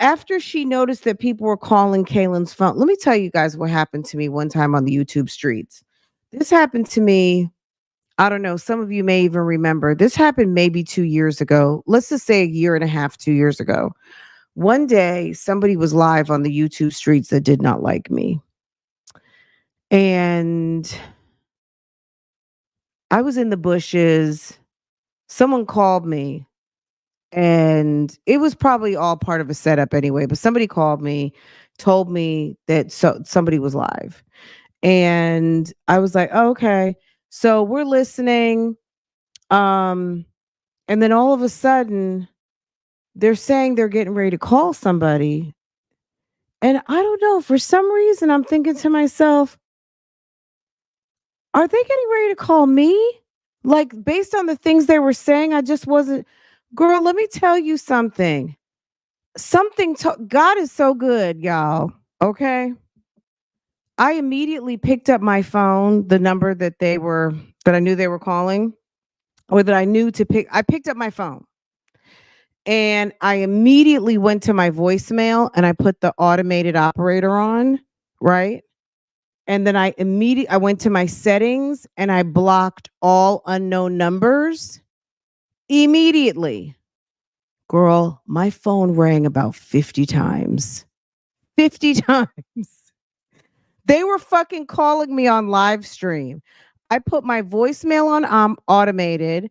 after she noticed that people were calling Kaylin's phone. Let me tell you guys what happened to me one time on the YouTube streets. This happened to me, I don't know. Some of you may even remember. This happened maybe 2 years ago. Let's just say a year and a half, 2 years ago. One day, somebody was live on the YouTube streets that did not like me. And I was in the bushes. Someone called me, and it was probably all part of a setup anyway. But somebody called me, told me that somebody was live. And I was like, oh, okay. So we're listening. Um, and then all of a sudden, they're saying they're getting ready to call somebody. And I don't know, for some reason, I'm thinking to myself, are they getting ready to call me? Like, based on the things they were saying, I just wasn't. Girl, let me tell you something. God is so good, y'all. Okay. I immediately picked up my phone, the number that I knew they were calling, or that I knew to pick. I picked up my phone and I immediately went to my voicemail and I put the automated operator on, right? And then I went to my settings and I blocked all unknown numbers immediately. Girl, my phone rang about 50 times. 50 times. They were fucking calling me on live stream. I put my voicemail on automated.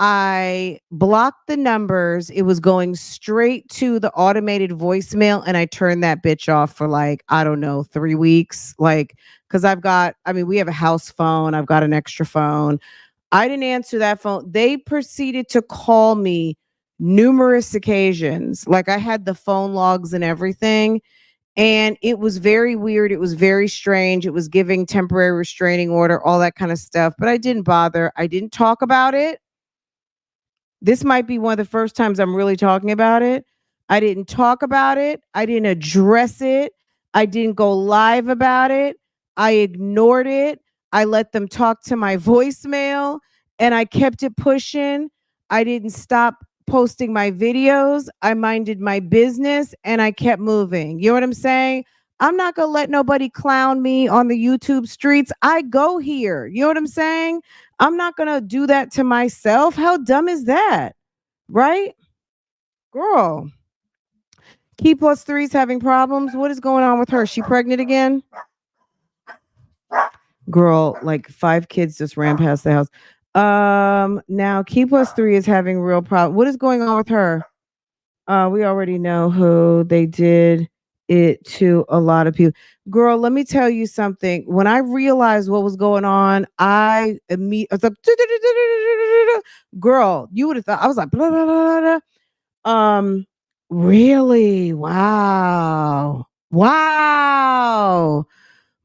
I blocked the numbers. It was going straight to the automated voicemail, and I turned that bitch off for like, I don't know, 3 weeks. Like, because we have a house phone. I've got an extra phone. I didn't answer that phone. They proceeded to call me numerous occasions. Like, I had the phone logs and everything. And it was very weird. It was very strange. It was giving temporary restraining order, all that kind of stuff. But I didn't bother. I didn't talk about it. This might be one of the first times I'm really talking about it. I didn't talk about it. I didn't address it. I didn't go live about it. I ignored it. I let them talk to my voicemail and I kept it pushing. I didn't stop posting my videos. I minded my business and I kept moving. You know what I'm saying? I'm not going to let nobody clown me on the YouTube streets. I go here. You know what I'm saying? I'm not going to do that to myself. How dumb is that? Right? Girl, Key plus three's having problems. What is going on with her? She pregnant again? Girl, like 5 kids just ran past the house. Now Key plus three is having real problem. What is going on with her? We already know who they did it to a lot of people. Girl, let me tell you something. When I realized what was going on, I was like, girl, you would have thought I was like, blah, blah, blah, blah. Really? Wow. Wow.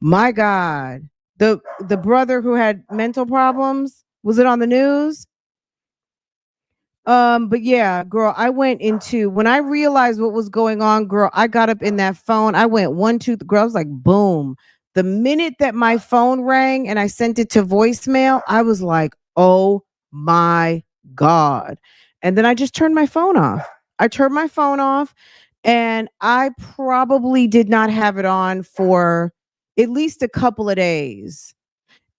My God. The brother who had mental problems, was it on the news? But yeah, girl, I went into when I realized what was going on, girl, I got up in that phone. I went 1, 2, girl, I was like, boom. The minute that my phone rang and I sent it to voicemail, I was like, oh my God. And then I just turned my phone off. I turned my phone off and I probably did not have it on for at least a couple of days.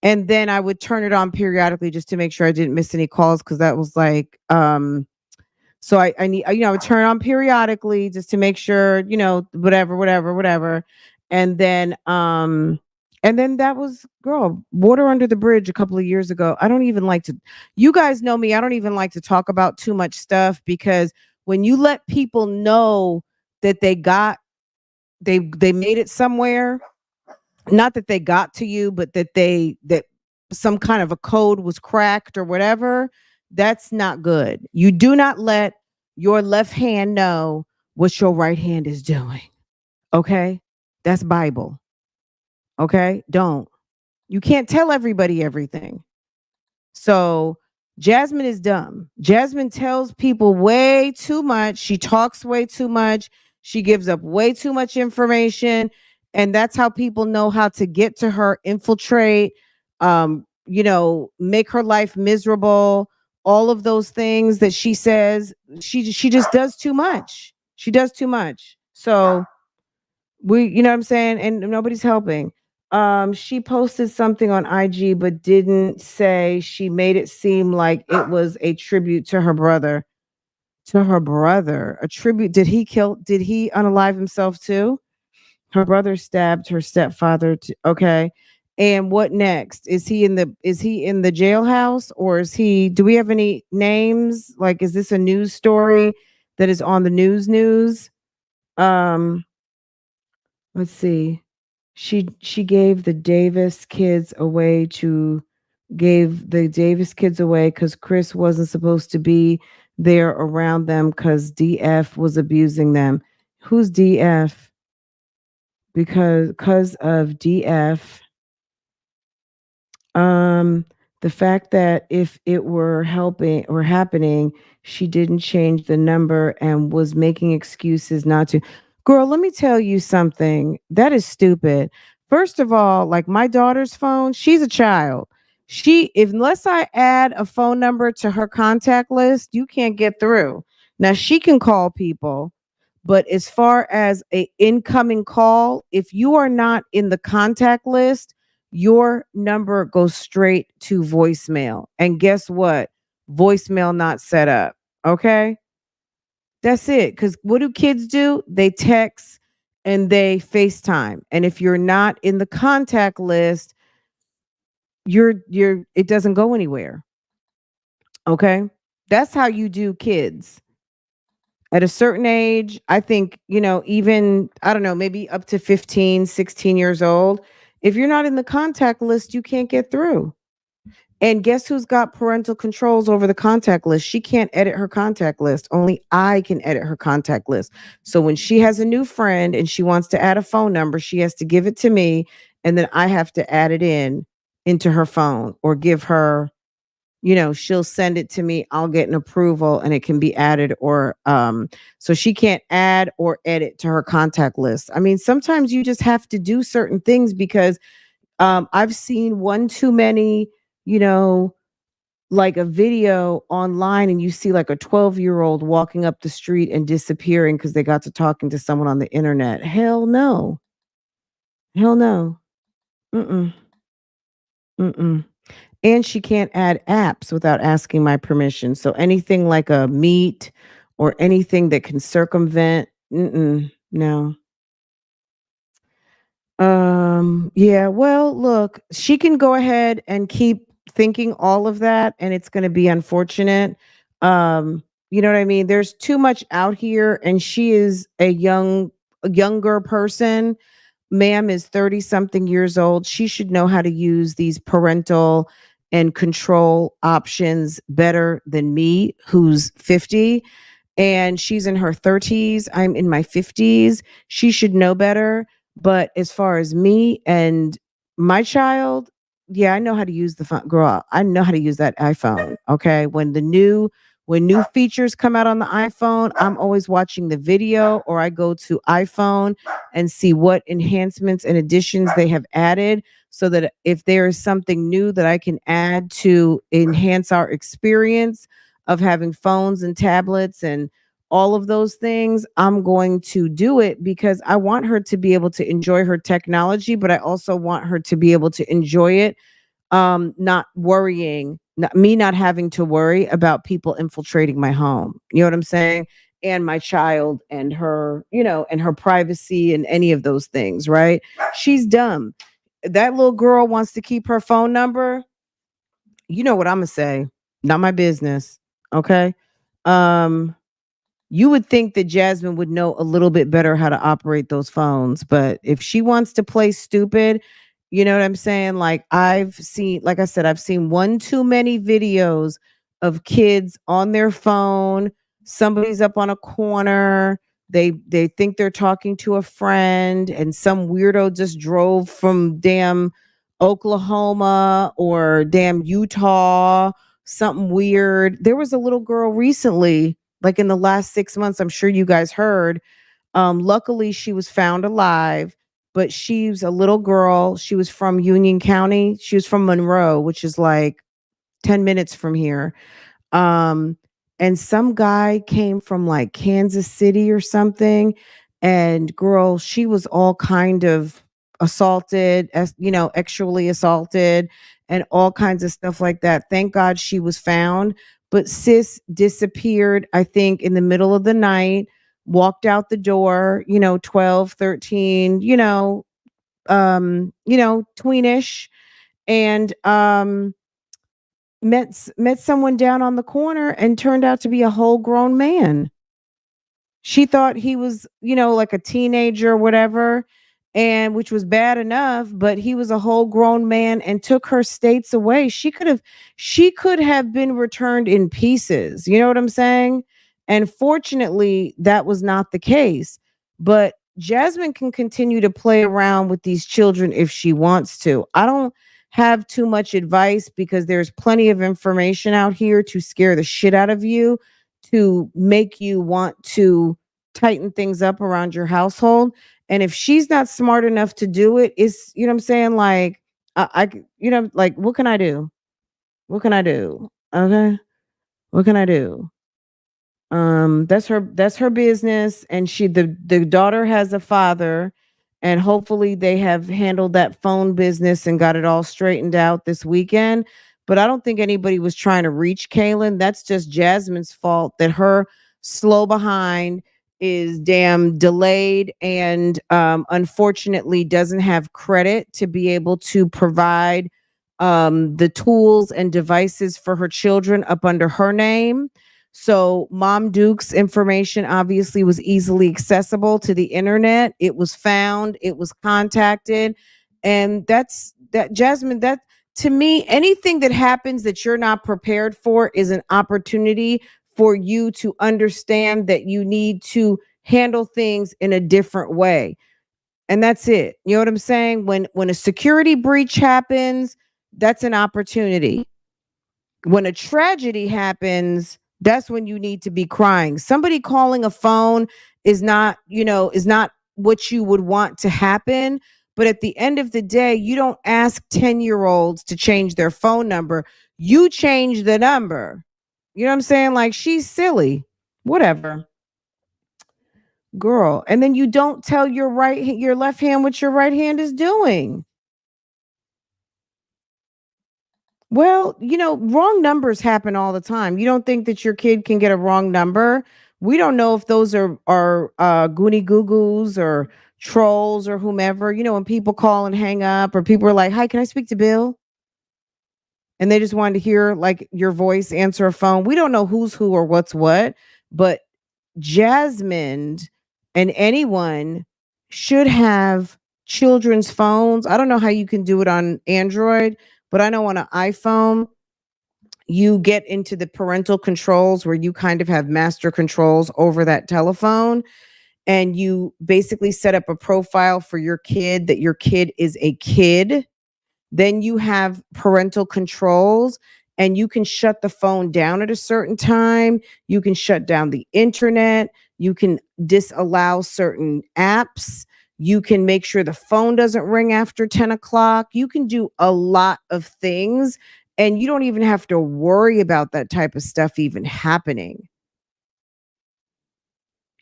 And then I would turn it on periodically just to make sure I didn't miss any calls because that was like so I need I would turn it on periodically just to make sure, whatever. And then that was, girl, water under the bridge a couple of years ago. I don't even like to, you guys know me, I don't even like to talk about too much stuff because when you let people know that they made it somewhere, not that they got to you, but that some kind of a code was cracked or whatever, that's not good. You do not let your left hand know what your right hand is doing. Okay? That's Bible. Okay? Don't. You can't tell everybody everything. So Jasmine is dumb. Jasmine tells people way too much. She talks way too much. She gives up way too much information. And that's how people know how to get to her, infiltrate, make her life miserable. All of those things that she says, she just does too much. She does too much. So you know what I'm saying? And nobody's helping. She posted something on IG, but didn't say. She made it seem like it was a tribute to her brother. To her brother. A tribute. Did he unalive himself too? Her brother stabbed her stepfather. Okay. And what next? Is he in the jailhouse or do we have any names? Like, is this a news story that is on the news? Um, let's see. She gave the Davis kids away to gave the Davis kids away because Chris wasn't supposed to be there around them because DF was abusing them. Who's DF? Because of DF, um, the fact that if it were helping or happening, she didn't change the number and was making excuses not to. Girl, let me tell you something. That is stupid. First of all, like my daughter's phone, she's a child. She, if unless I add a phone number to her contact list, you can't get through. Now she can call people, but as far as a incoming call, if you are not in the contact list, your number goes straight to voicemail. And guess what? Voicemail not set up. Okay? That's it. Because what do kids do? They text and they FaceTime. And if you're not in the contact list, you're it doesn't go anywhere. Okay? That's how you do kids. At a certain age, I think, even, I don't know, maybe up to 15, 16 years old, if you're not in the contact list, you can't get through. And guess who's got parental controls over the contact list? She can't edit her contact list. Only I can edit her contact list. So when she has a new friend and she wants to add a phone number, she has to give it to me. And then I have to add it into her phone or give her, she'll send it to me. I'll get an approval and it can be added or, so she can't add or edit to her contact list. I mean, sometimes you just have to do certain things because I've seen one too many, you know, like a video online and you see like a 12-year-old walking up the street and disappearing because they got to talking to someone on the internet. Hell no. Hell no. Mm-mm. Mm-mm. And she can't add apps without asking my permission. So anything like a meet or anything that can circumvent, no. Yeah, well, look, she can go ahead and keep thinking all of that and it's going to be unfortunate. You know what I mean? There's too much out here and she is a younger person. Ma'am is 30 something years old. She should know how to use these parental and control options better than me, who's 50 and she's in her 30s. I'm in my 50s. She should know better. But as far as me and my child, yeah, I know how to use the phone. Girl, I know how to use that iPhone. Okay. When new features come out on the iPhone, I'm always watching the video or I go to iPhone and see what enhancements and additions they have added so that if there is something new that I can add to enhance our experience of having phones and tablets and all of those things, I'm going to do it because I want her to be able to enjoy her technology, but I also want her to be able to enjoy it, not worrying, me not having to worry about people infiltrating my home. You know what I'm saying? And my child and her, and her privacy and any of those things, right? She's dumb. That little girl wants to keep her phone number. You know what I'm gonna say? Not my business. Okay. Um, you would think that Jasmine would know a little bit better how to operate those phones, but if she wants to play stupid, you know what I'm saying? Like I said, I've seen one too many videos of kids on their phone. Somebody's up on a corner. They think they're talking to a friend, and some weirdo just drove from damn Oklahoma or damn Utah, something weird. There was a little girl recently, like in the last 6 months, I'm sure you guys heard. Luckily, she was found alive, but she's a little girl. She was from Union County. She was from Monroe, which is like 10 minutes from here. Um, and some guy came from like Kansas City or something. And girl, she was all kind of assaulted, as sexually assaulted and all kinds of stuff like that. Thank God she was found. But sis disappeared, I think, in the middle of the night, walked out the door, 12, 13, tweenish. And met someone down on the corner and turned out to be a whole grown man. She thought he was, like a teenager or whatever. and which was bad enough, but he was a whole grown man and took her states away. She could have been returned in pieces. You know what I'm saying? And fortunately, that was not the case. But Jasmine can continue to play around with these children if she wants to. I don't have too much advice because there's plenty of information out here to scare the shit out of you, to make you want to tighten things up around your household. And if she's not smart enough to do it, it's, you know what I'm saying? Like, like, what can I do? What can I do? Okay. What can I do? That's her business, and the daughter has a father, and hopefully they have handled that phone business and got it all straightened out this weekend. But I don't think anybody was trying to reach Kaylin. That's just Jasmine's fault that her slow behind is damn delayed, and unfortunately doesn't have credit to be able to provide the tools and devices for her children up under her name. So Mom Duke's information obviously was easily accessible to the internet. It was found, it was contacted, and that's that. Jasmine, that, to me, anything that happens that you're not prepared for is an opportunity for you to understand that you need to handle things in a different way. And that's it. You know what I'm saying? When a security breach happens, that's an opportunity. When a tragedy happens, that's when you need to be crying. Somebody calling a phone is not what you would want to happen. But at the end of the day, you don't ask 10-year-olds to change their phone number. You change the number. You know what I'm saying? Like, she's silly. Whatever. Girl. And then you don't tell your left hand what your right hand is doing. Well, wrong numbers happen all the time. You don't think that your kid can get a wrong number? We don't know if those are goony goo goos or trolls or whomever. When people call and hang up, or people are like, "Hi, can I speak to Bill?" And they just wanted to hear like your voice answer a phone. We don't know who's who or what's what, but Jasmine and anyone should have children's phones. I don't know how you can do it on Android, but I know on an iPhone, you get into the parental controls where you kind of have master controls over that telephone. And you basically set up a profile for your kid, that your kid is a kid. Then you have parental controls, and you can shut the phone down at a certain time. You can shut down the internet. You can disallow certain apps. You can make sure the phone doesn't ring after 10 o'clock. You can do a lot of things, and you don't even have to worry about that type of stuff even happening.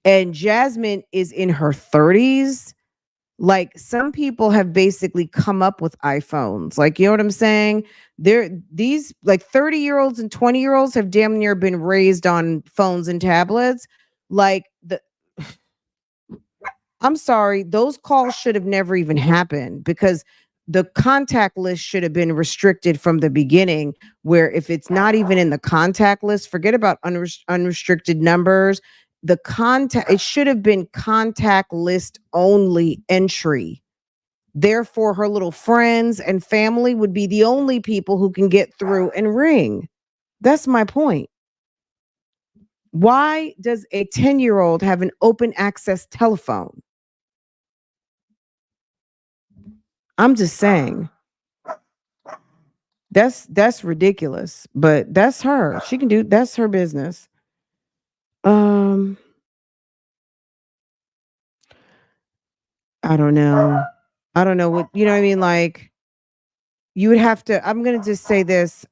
And Jasmine is in her 30s. Like, some people have basically come up with iPhones. Like, you know what I'm saying? These like 30-year-olds and 20-year-olds have damn near been raised on phones and tablets. Like, I'm sorry, those calls should have never even happened, because the contact list should have been restricted from the beginning, where if it's not even in the contact list, forget about unrestricted numbers. It should have been contact list only entry. Therefore, her little friends and family would be the only people who can get through and ring. That's my point. Why does a 10-year-old have an open access telephone? I'm just saying. That's ridiculous, but that's her. That's her business. Um, I don't know. I don't know what, you know what I mean? Like, you would have to, I'm gonna just say this.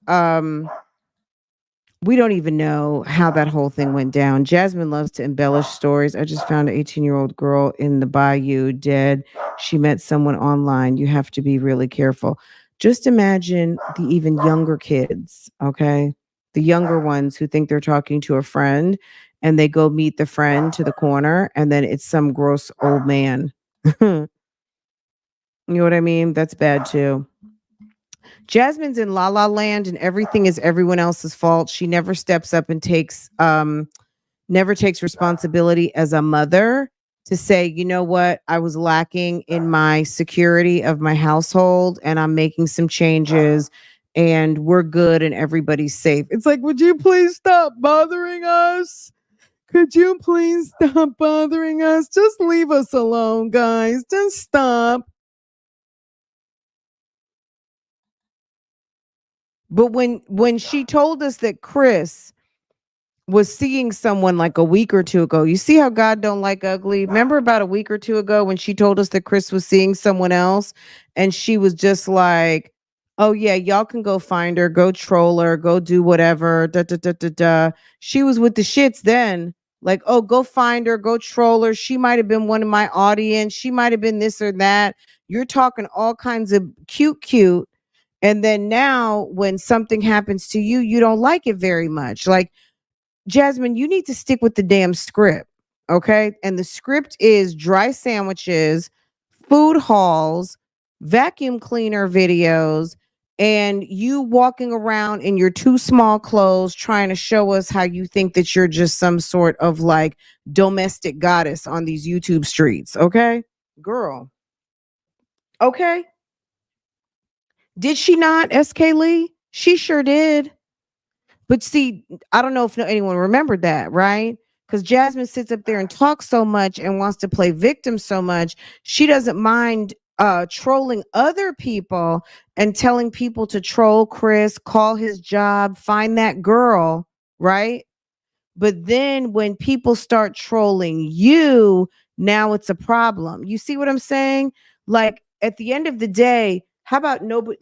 We don't even know how that whole thing went down. Jasmine loves to embellish stories. I just found an 18-year-old girl in the bayou dead. She met someone online. You have to be really careful. Just imagine the even younger kids, okay? The younger ones who think they're talking to a friend, and they go meet the friend to the corner, and then it's some gross old man. You know what I mean? That's bad too. Jasmine's in La La Land, and everything is everyone else's fault. She never steps up and never takes responsibility as a mother. to say, you know what, I was lacking in my security of my household and I'm making some changes and we're good and everybody's safe. It's like, would you please stop bothering us? Could you please stop bothering us? Just leave us alone, guys. Just stop. But when she told us that Chris was seeing someone like a week or two ago. You see how God don't like ugly? Remember about a week or two ago when she told us that Chris was seeing someone else and she was just like, "Oh yeah, y'all can go find her, go troll her, go do whatever." Da, da, da, da, da. She was with the shits then. Like, "Oh, go find her, go troll her. She might have been one of my audience. She might have been this or that." You're talking all kinds of cute. And then now when something happens to you, you don't like it very much. Like, Jasmine, you need to stick with the damn script. Okay. And the script is dry sandwiches, food hauls, vacuum cleaner videos, and you walking around in your too small clothes trying to show us how you think that you're just some sort of like domestic goddess on these YouTube streets. Okay. Girl. Okay. Did she not, SK Lee? She sure did. But see, I don't know if anyone remembered that, right? Because Jasmine sits up there and talks so much and wants to play victim so much, she doesn't mind trolling other people and telling people to troll Chris, call his job, find that girl, right? But then when people start trolling you, now it's a problem. You see what I'm saying? Like at the end of the day, how about nobody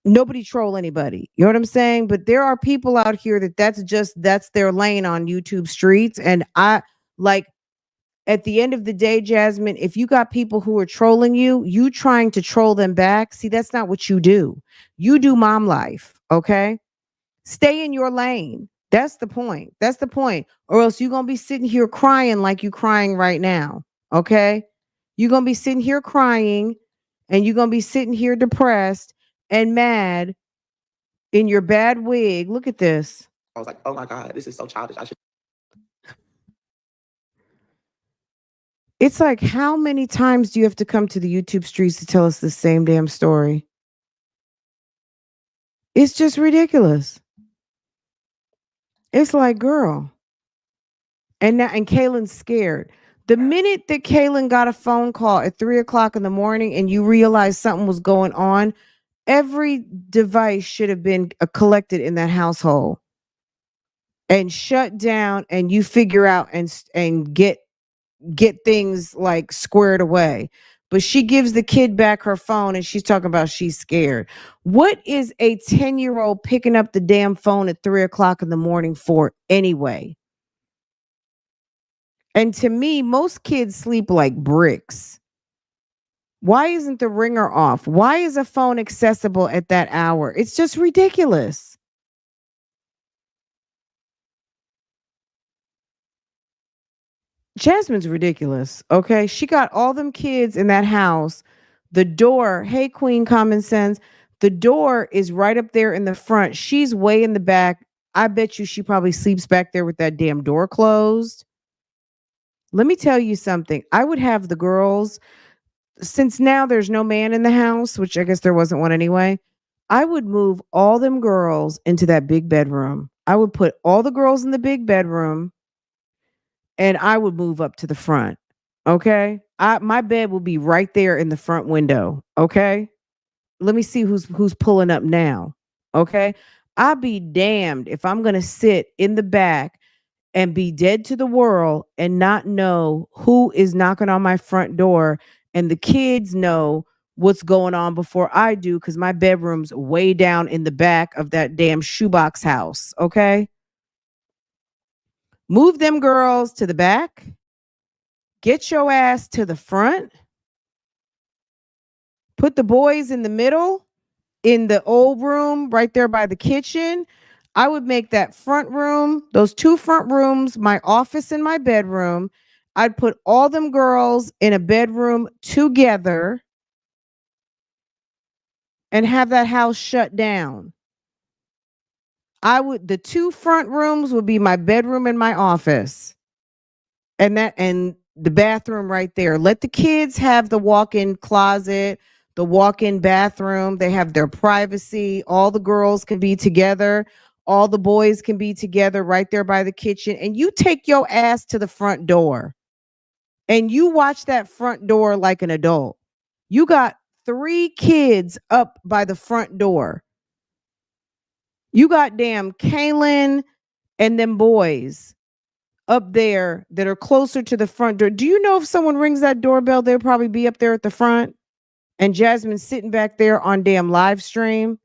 nobody troll anybody. You know what I'm saying? But there are people out here that's their lane on YouTube streets. And I like at the end of the day, Jasmine, if you got people who are trolling you, you trying to troll them back. See, that's not what you do. You do mom life. Okay. Stay in your lane. That's the point. That's the point. Or else you're gonna be sitting here crying like you crying right now. Okay. You're gonna be sitting here crying and you're gonna be sitting here depressed and mad in your bad wig. Look at this. I was like, oh my God, this is so childish. I should. It's like, how many times do you have to come to the YouTube streets to tell us the same damn story? It's just ridiculous. It's like, girl. And Kaylin's scared. The minute that Kaylin got a phone call at 3 o'clock in the morning and you realized something was going on, every device should have been collected in that household and shut down, and you figure out and get things like squared away. But she gives the kid back her phone and she's talking about she's scared. What is a 10-year-old picking up the damn phone at 3 o'clock in the morning for anyway? And to me, most kids sleep like bricks. Why isn't the ringer off? Why is a phone accessible at that hour? It's just ridiculous. Jasmine's ridiculous. Okay. She got all them kids in that house. The door, hey, Queen Common Sense, the door is right up there in the front. She's way in the back. I bet you she probably sleeps back there with that damn door closed. Let me tell you something. I would have the girls, since now there's no man in the house, which I guess there wasn't one anyway. I would move all them girls into that big bedroom. I would put all the girls in the big bedroom and I would move up to the front. Okay. My bed will be right there in the front window. Okay. Let me see who's pulling up now. Okay. I'll be damned if I'm gonna sit in the back and be dead to the world and not know who is knocking on my front door. And the kids know what's going on before I do because my bedroom's way down in the back of that damn shoebox house. Okay. Move them girls to the back. Get your ass to the front. Put the boys in the middle in the old room right there by the kitchen. I would make that front room, those two front rooms, my office and my bedroom. I'd put all them girls in a bedroom together and have that house shut down. The two front rooms would be my bedroom and my office. And the bathroom right there. Let the kids have the walk-in closet, the walk-in bathroom. They have their privacy. All the girls can be together. All the boys can be together right there by the kitchen. And you take your ass to the front door and you watch that front door like an adult. You got 3 kids up by the front door. You got damn Kaylin and them boys up there that are closer to the front door. Do you know if someone rings that doorbell, they'll probably be up there at the front and Jasmine sitting back there on damn live stream?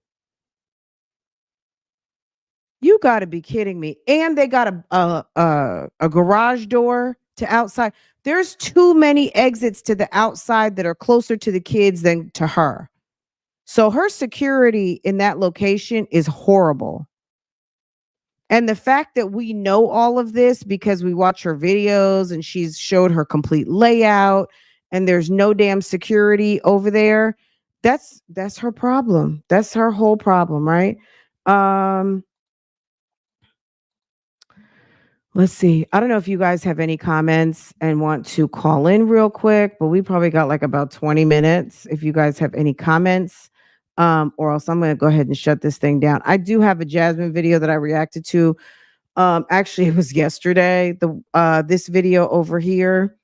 You got to be kidding me. And they got a garage door to outside. There's too many exits to the outside that are closer to the kids than to her. So her security in that location is horrible. And the fact that we know all of this because we watch her videos and she's showed her complete layout and there's no damn security over there, that's her problem. That's her whole problem, right? Let's see. I don't know if you guys have any comments and want to call in real quick, but we probably got like about 20 minutes. If you guys have any comments, or else I'm going to go ahead and shut this thing down. I do have a Jasmine video that I reacted to. Actually, it was yesterday. This video over here.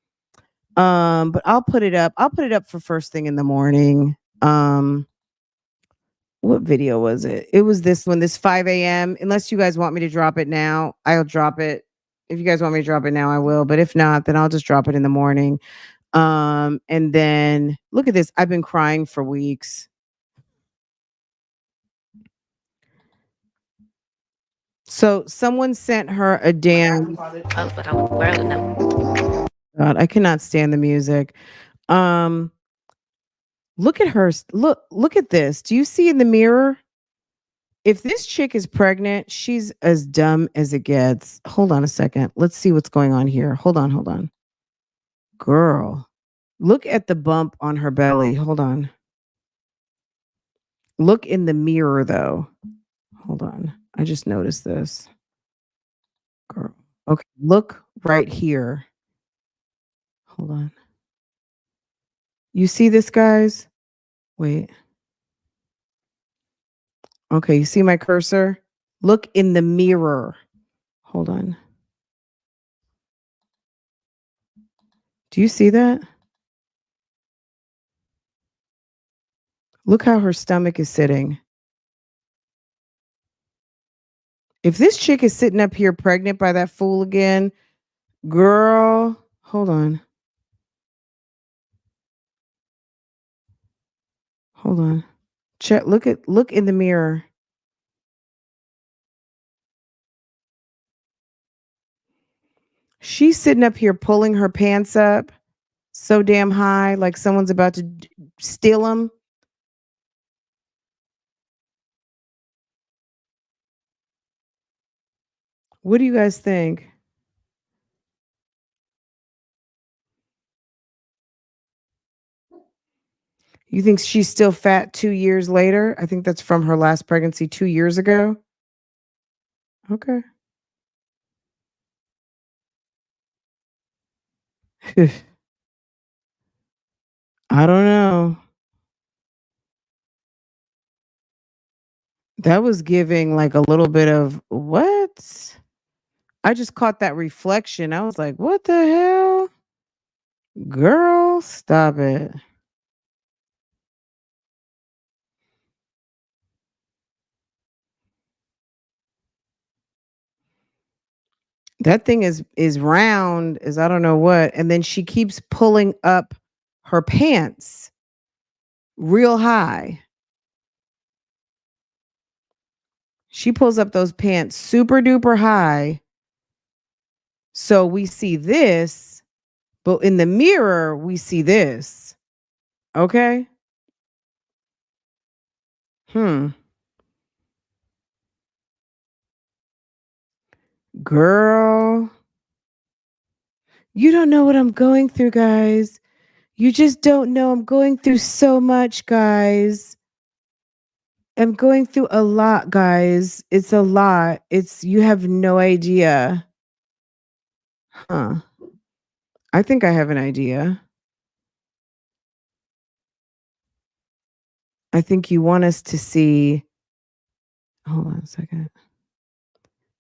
But I'll put it up. I'll put it up for first thing in the morning. What video was it? It was this one, this 5 a.m. Unless you guys want me to drop it now, I'll drop it. If you guys want me to drop it now, I will. But if not, then I'll just drop it in the morning. And then look at this. I've been crying for weeks. So someone sent her a damn. God, I cannot stand the music. Look at her. Look at this. Do you see in the mirror? If this chick is pregnant, she's as dumb as it gets. Hold on a second. Let's see what's going on here. Hold on. Girl, look at the bump on her belly. Hold on. Look in the mirror, though. Hold on. I just noticed this. Girl. Okay, look right here. Hold on. You see this, guys? Wait. Okay, you see my cursor? Look in the mirror. Hold on. Do you see that? Look how her stomach is sitting. If this chick is sitting up here pregnant by that fool again, girl, hold on. Hold on. Check. Look in the mirror. She's sitting up here pulling her pants up so damn high, like someone's about to steal them. What do you guys think? You think she's still fat 2 years later? I think that's from her last pregnancy 2 years ago. Okay. I don't know. That was giving like a little bit of what? I just caught that reflection. I was like, what the hell? Girl, stop it. That thing is round as I don't know what. And then she keeps pulling up her pants real high. She pulls up those pants super duper high. So we see this, but in the mirror, we see this. Okay. Girl, you don't know what I'm going through, guys. You just don't know. I'm going through so much, guys. I'm going through a lot, guys. It's a lot. You have no idea. Huh. I think I have an idea. I think you want us to see. Hold on a second.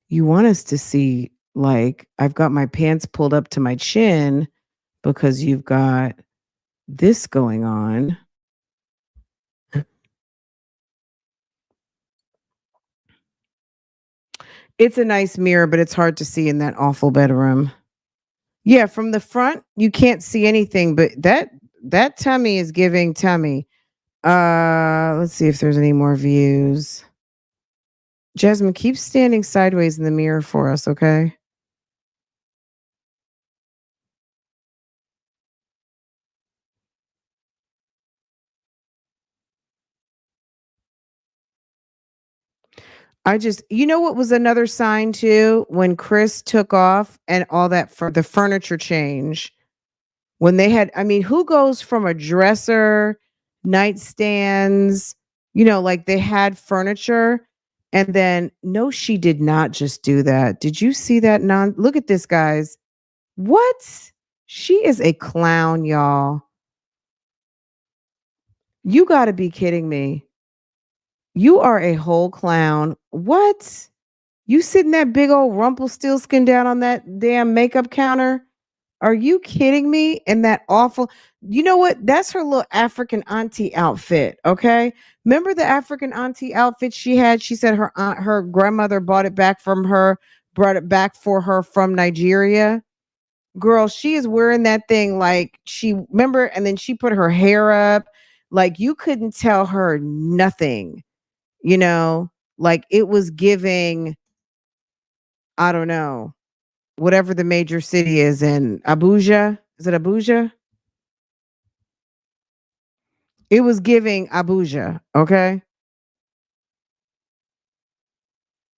You want us to see, like, I've got my pants pulled up to my chin because you've got this going on. It's a nice mirror, but it's hard to see in that awful bedroom. Yeah, from the front, you can't see anything, but that tummy is giving tummy. Let's see if there's any more views. Jasmine, keep standing sideways in the mirror for us, okay? I just, you know what was another sign too? When Chris took off and all that for the furniture change. When they had, I mean, who goes from a dresser, nightstands, like they had furniture. And then, no, she did not just do that. Did you see that? Look at this, guys. What? She is a clown, y'all. You got to be kidding me. You are a whole clown. What? You sitting that big old Rumpelstiltskin down on that damn makeup counter? Are you kidding me? And that awful, you know what? That's her little African auntie outfit. Okay. Remember the African auntie outfit she had? She said her grandmother bought it back from her, brought it back for her from Nigeria. Girl, she is wearing that thing like she remember, and then she put her hair up. Like you couldn't tell her nothing, you know, like it was giving, I don't know, whatever the major city is in Abuja. Is it Abuja? It was giving Abuja, okay?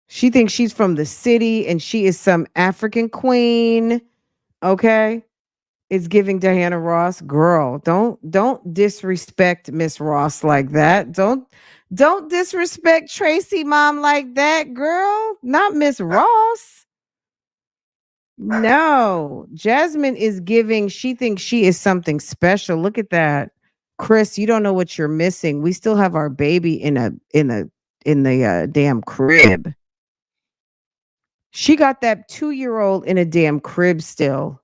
She thinks she's from the city and she is some African queen, okay? It's giving Diana Ross. Girl, don't disrespect Miss Ross like that. Don't disrespect Tracy mom like that, girl. Not Miss Ross. No. Jasmine is giving, she thinks she is something special. Look at that. Chris, you don't know what you're missing. We still have our baby in the damn crib. She got that 2-year-old in a damn crib still.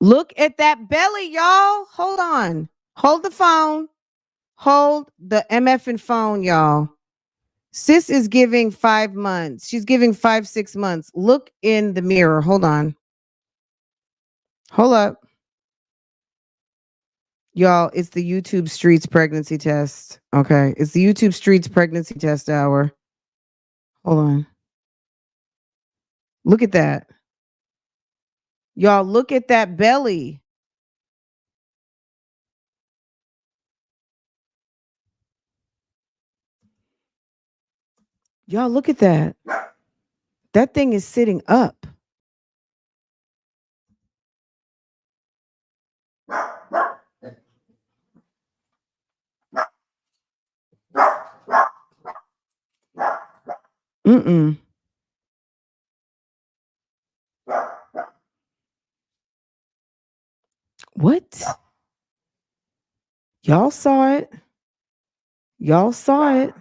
Look at that belly, y'all. Hold on. Hold the phone. Hold the MF and phone, y'all. Sis is giving 5 months. She's giving 5, 6 months. Look in the mirror. Hold on. Hold up. Y'all, it's the YouTube Streets pregnancy test. Okay. It's the YouTube Streets pregnancy test hour. Hold on. Look at that. Y'all, look at that belly. Y'all, look at that. That thing is sitting up. Mm-mm. What? Y'all saw it. Y'all saw it.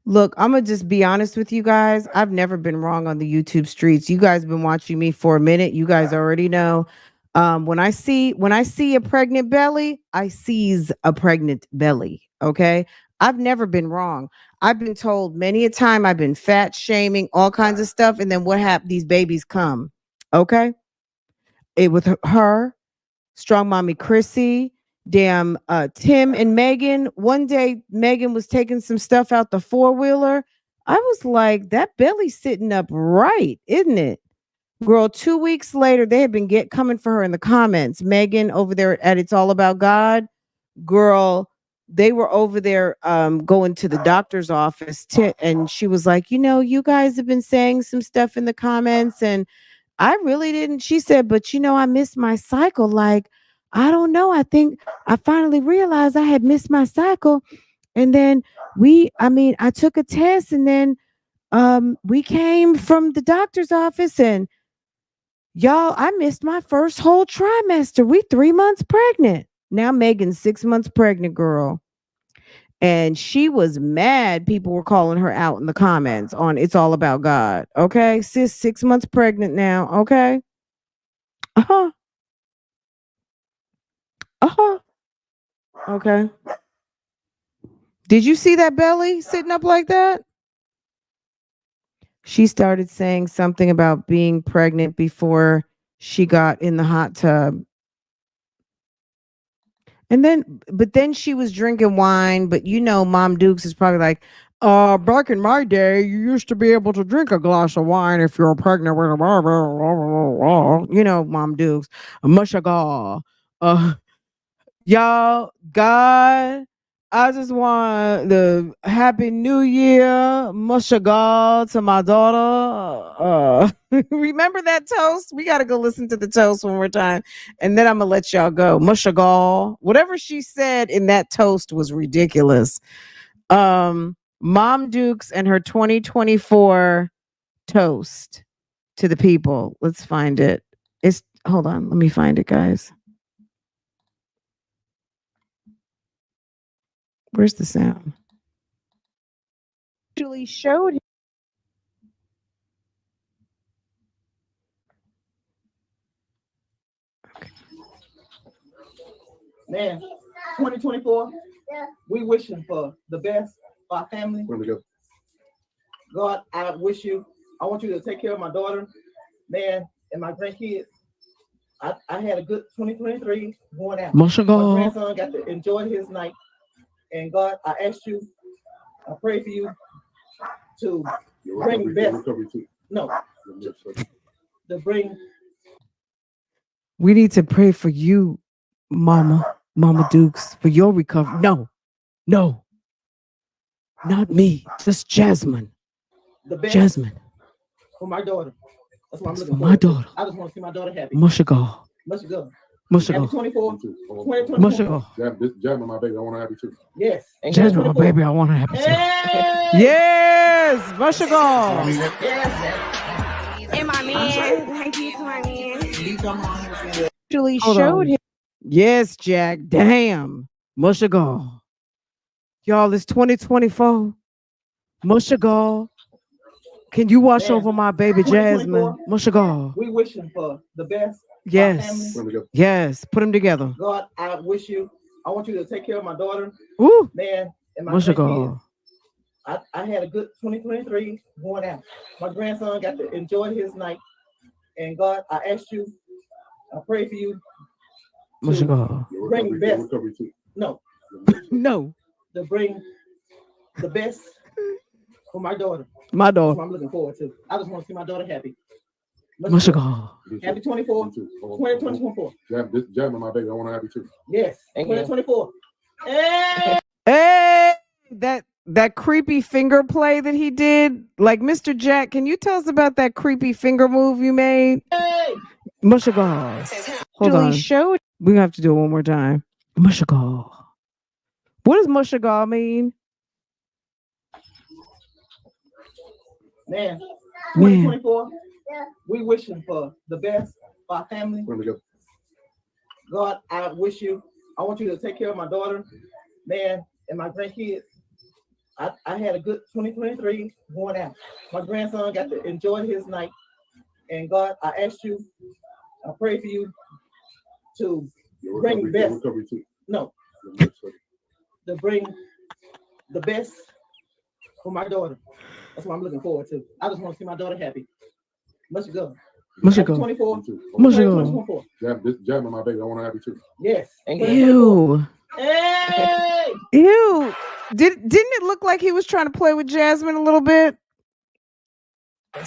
Look, I'm gonna just be honest with you guys. I've never been wrong on the YouTube streets. You guys been watching me for a minute. You guys already know. When I see a pregnant belly, I seize a pregnant belly. Okay. I've never been wrong. I've been told many a time I've been fat shaming, all kinds of stuff, and then what happened? These babies come. Okay. It with her, Strong Mommy Chrissy, damn Tim and Megan. One day Megan was taking some stuff out the four-wheeler. I was like, that belly's sitting up right, isn't it? Girl, 2 weeks later, they had been coming for her in the comments. Megan over there at It's All About God. Girl, they were over there going to the doctor's office and she was like, you guys have been saying some stuff in the comments and I really didn't. She said, but I missed my cycle. Like, I don't know. I think I finally realized I had missed my cycle. And then I took a test and then we came from the doctor's office and Y'all, I missed my first whole trimester. We 3 months pregnant. Now Megan's 6 months pregnant, girl. And she was mad. People were calling her out in the comments on It's All About God. Okay. Sis, 6 months pregnant now. Okay. Uh-huh. Uh-huh. Okay. Did you see that belly sitting up like that? She started saying something about being pregnant before she got in the hot tub. And but then she was drinking wine. But Mom Dukes is probably like, back in my day, you used to be able to drink a glass of wine if you were pregnant with a Mom Dukes. Mushagal. Y'all, God, I just want the Happy New Year, Mushagal to my daughter. Remember that toast? We got to go listen to the toast one more time. And then I'm going to let y'all go. Mushagal. Whatever she said in that toast was ridiculous. Mom Dukes and her 2024 toast to the people. Let's find it. Hold on. Let me find it, guys. Where's the sound? Actually showed him. Man, 2024, we wishing for the best for our family. God, I want you to take care of my daughter, man, and my grandkids. I had a good 2023 going out. My grandson got to enjoy his night. And God, I asked you, I pray for you to bring the best. No, to bring. We need to pray for you, Mama Dukes, for your recovery. No, not me, just Jasmine. The best Jasmine. For my daughter. That's what I'm looking for. For My daughter. I just want to see my daughter happy. Mushagal. Happy 24. 2024. Jasmine, my baby, I want to have you too. Yes. Jasmine, my baby, I want to have you too. Hey! Yes, Mushagal. Yes. And my man. Thank you to my man. Actually showed him. Yes, Jack. Damn. Mushagal. Y'all, it's 2024. Mushagal. Can you watch over my baby Jasmine? Mushagal. We wishing for the best. Yes. Yes. Put them together. God, I want you to take care of my daughter. Ooh. Man, and my Mushagal. I had a good 2023 going out. My grandson got to enjoy his night. And God, I asked you, I pray for you to bring the best. No. No. To bring the best for my daughter. My daughter. That's what I'm looking forward to. I just want to see my daughter happy. Mushagal. Happy 2024. Jasmine, my baby, I want to have you too. Yes. 2024. Hey! Hey! That creepy finger play that he did. Like, Mr. Jack, can you tell us about that creepy finger move you made? Hey! Mushagal. Hold on. We have to do it one more time. Mushagal. What does Mushagal mean? Man, 2024, we wishing for the best for our family. God, I want you to take care of my daughter, man, and my grandkids. I had a good 2023 going out. My grandson got to enjoy his night. And God, I asked you, I pray for you to bring the best. No. To bring the best for my daughter. That's what I'm looking forward to. I just want to see my daughter happy. Let's go. Mushagal. 24. Mushagal. Jasmine, my baby, I want to have you too. Yes. Ew. Hey! Ew. Didn't it look like he was trying to play with Jasmine a little bit? My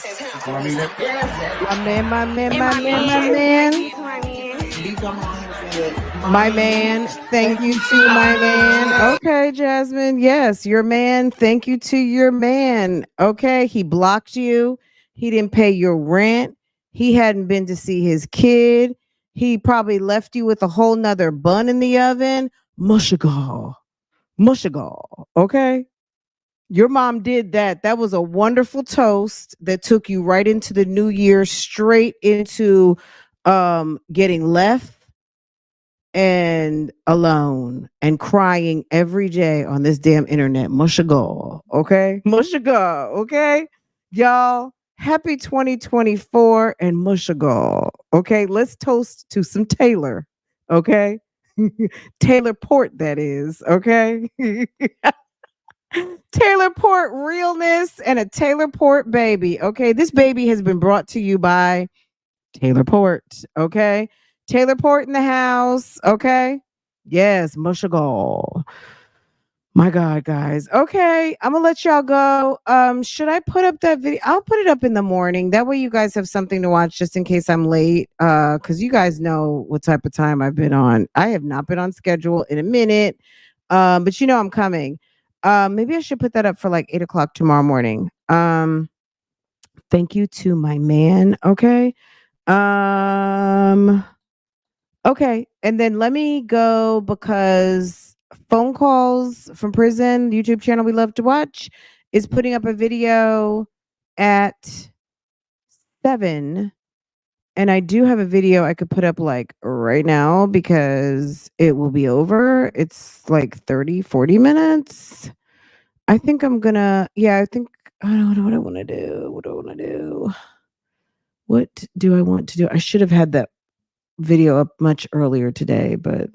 man. Thank you to my man. Okay, Jasmine. Yes, your man. Thank you to your man. Okay, he blocked you. He didn't pay your rent. He hadn't been to see his kid. He probably left you with a whole nother bun in the oven. Mushagal. Okay. Your mom did that. That was a wonderful toast that took you right into the new year, straight into getting left and alone and crying every day on this damn internet. Mushagal, okay? Mushagal, okay? Y'all, happy 2024 and mushagal, okay? Let's toast to some Taylor, okay? Taylor Port, that is, okay? Taylor Port realness and a Taylor Port baby, okay? This baby has been brought to you by Taylor Port, okay? Taylor Port in the house, okay? Yes, mushagal. My God, guys. Okay, I'm gonna let y'all go. Should I put up that video? I'll put it up in the morning. That way you guys have something to watch just in case I'm late. Because you guys know what type of time I've been on. I have not been on schedule in a minute. But you know I'm coming. Maybe I should put that up for like 8 o'clock tomorrow morning. Thank you to my man, okay? Okay, and then let me go because phone calls from prison, the YouTube channel we love to watch, is putting up a video at 7. And I do have a video I could put up like right now because it will be over. It's like 30-40 minutes. I think I'm gonna, I don't know what I want to do. What do I want to do? What do I want to do? I should have had that video up much earlier today, but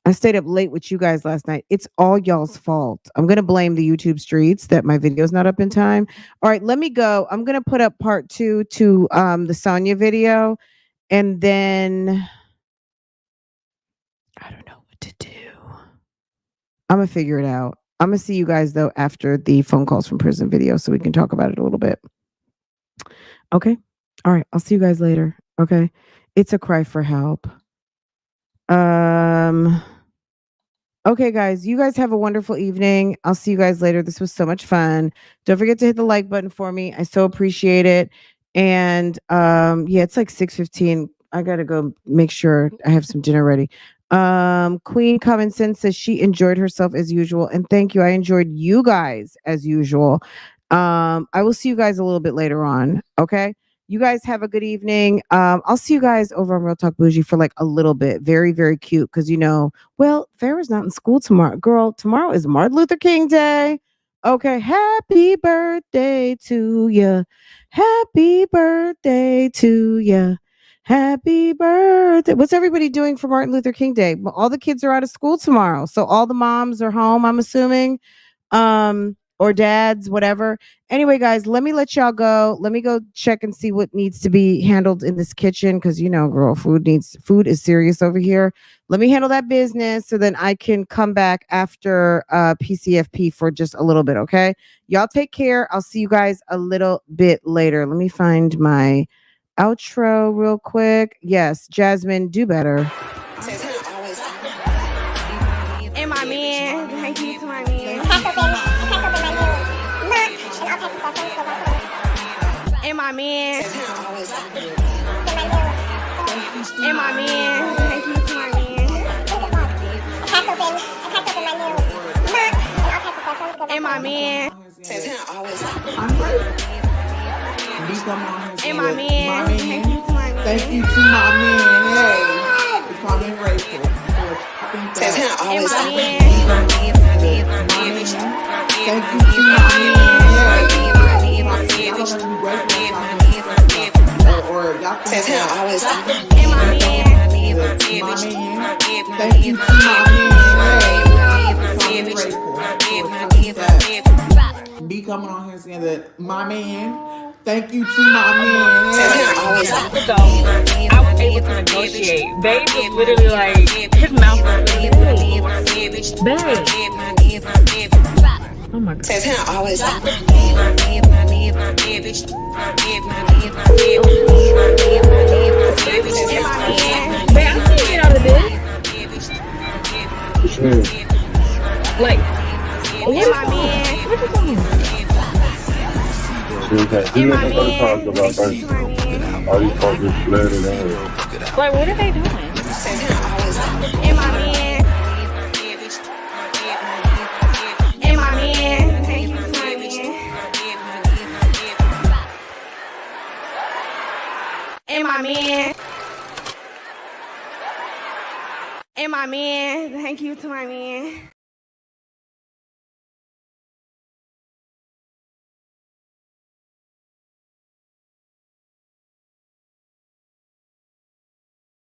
I stayed up late with you guys last night. It's all y'all's fault. I'm going to blame the YouTube streets that my video's not up in time. All right, let me go. I'm going to put up part 2 to the Sonia video, and then I don't know what to do. I'm going to figure it out. I'm going to see you guys, though, after the phone calls from prison video so we can talk about it a little bit. Okay? All right, I'll see you guys later. Okay? It's a cry for help. Okay, guys, you guys have a wonderful evening. I'll see you guys later. This was so much fun. Don't forget to hit the like button for me. I so appreciate it. And it's like 6:15. I gotta go make sure I have some dinner ready. Queen Common Sense says she enjoyed herself as usual. And thank you. I enjoyed you guys as usual. I will see you guys a little bit later on. Okay. You guys have a good evening. I'll see you guys over on Real Talk Bougie for like a little bit. Very, very cute. Because, Farrah's not in school tomorrow. Girl, tomorrow is Martin Luther King Day. Okay. Happy birthday to you. Happy birthday to you. Happy birthday. What's everybody doing for Martin Luther King Day? Well, all the kids are out of school tomorrow. So all the moms are home, I'm assuming. Or dads, whatever. Anyway, guys, let me let y'all go. Let me go check and see what needs to be handled in this kitchen because, girl, food is serious over here. Let me handle that business so then I can come back after PCFP for just a little bit, okay? Y'all take care. I'll see you guys a little bit later. Let me find my outro real quick. Yes, Jasmine, do better. And my man, thank you to my man. And my man. And my man. Thank you to my man. And my man. And my man. Thank you to my man. Thank you to my man. Hey, becoming grateful. And my man. Thank you to my man. Or y'all can always And my man. Thank you to my man. Be coming on here saying that my man. Thank you to my man. So I was able to negotiate. Babe was literally like, his mouth was literally, babe. Oh my God. Babe, I can't get out of this. Like, what is my man? What is going on? And my man. Like, what are they doing? And my man. And my man. Thank you. my man. And my man. Thank you to my man.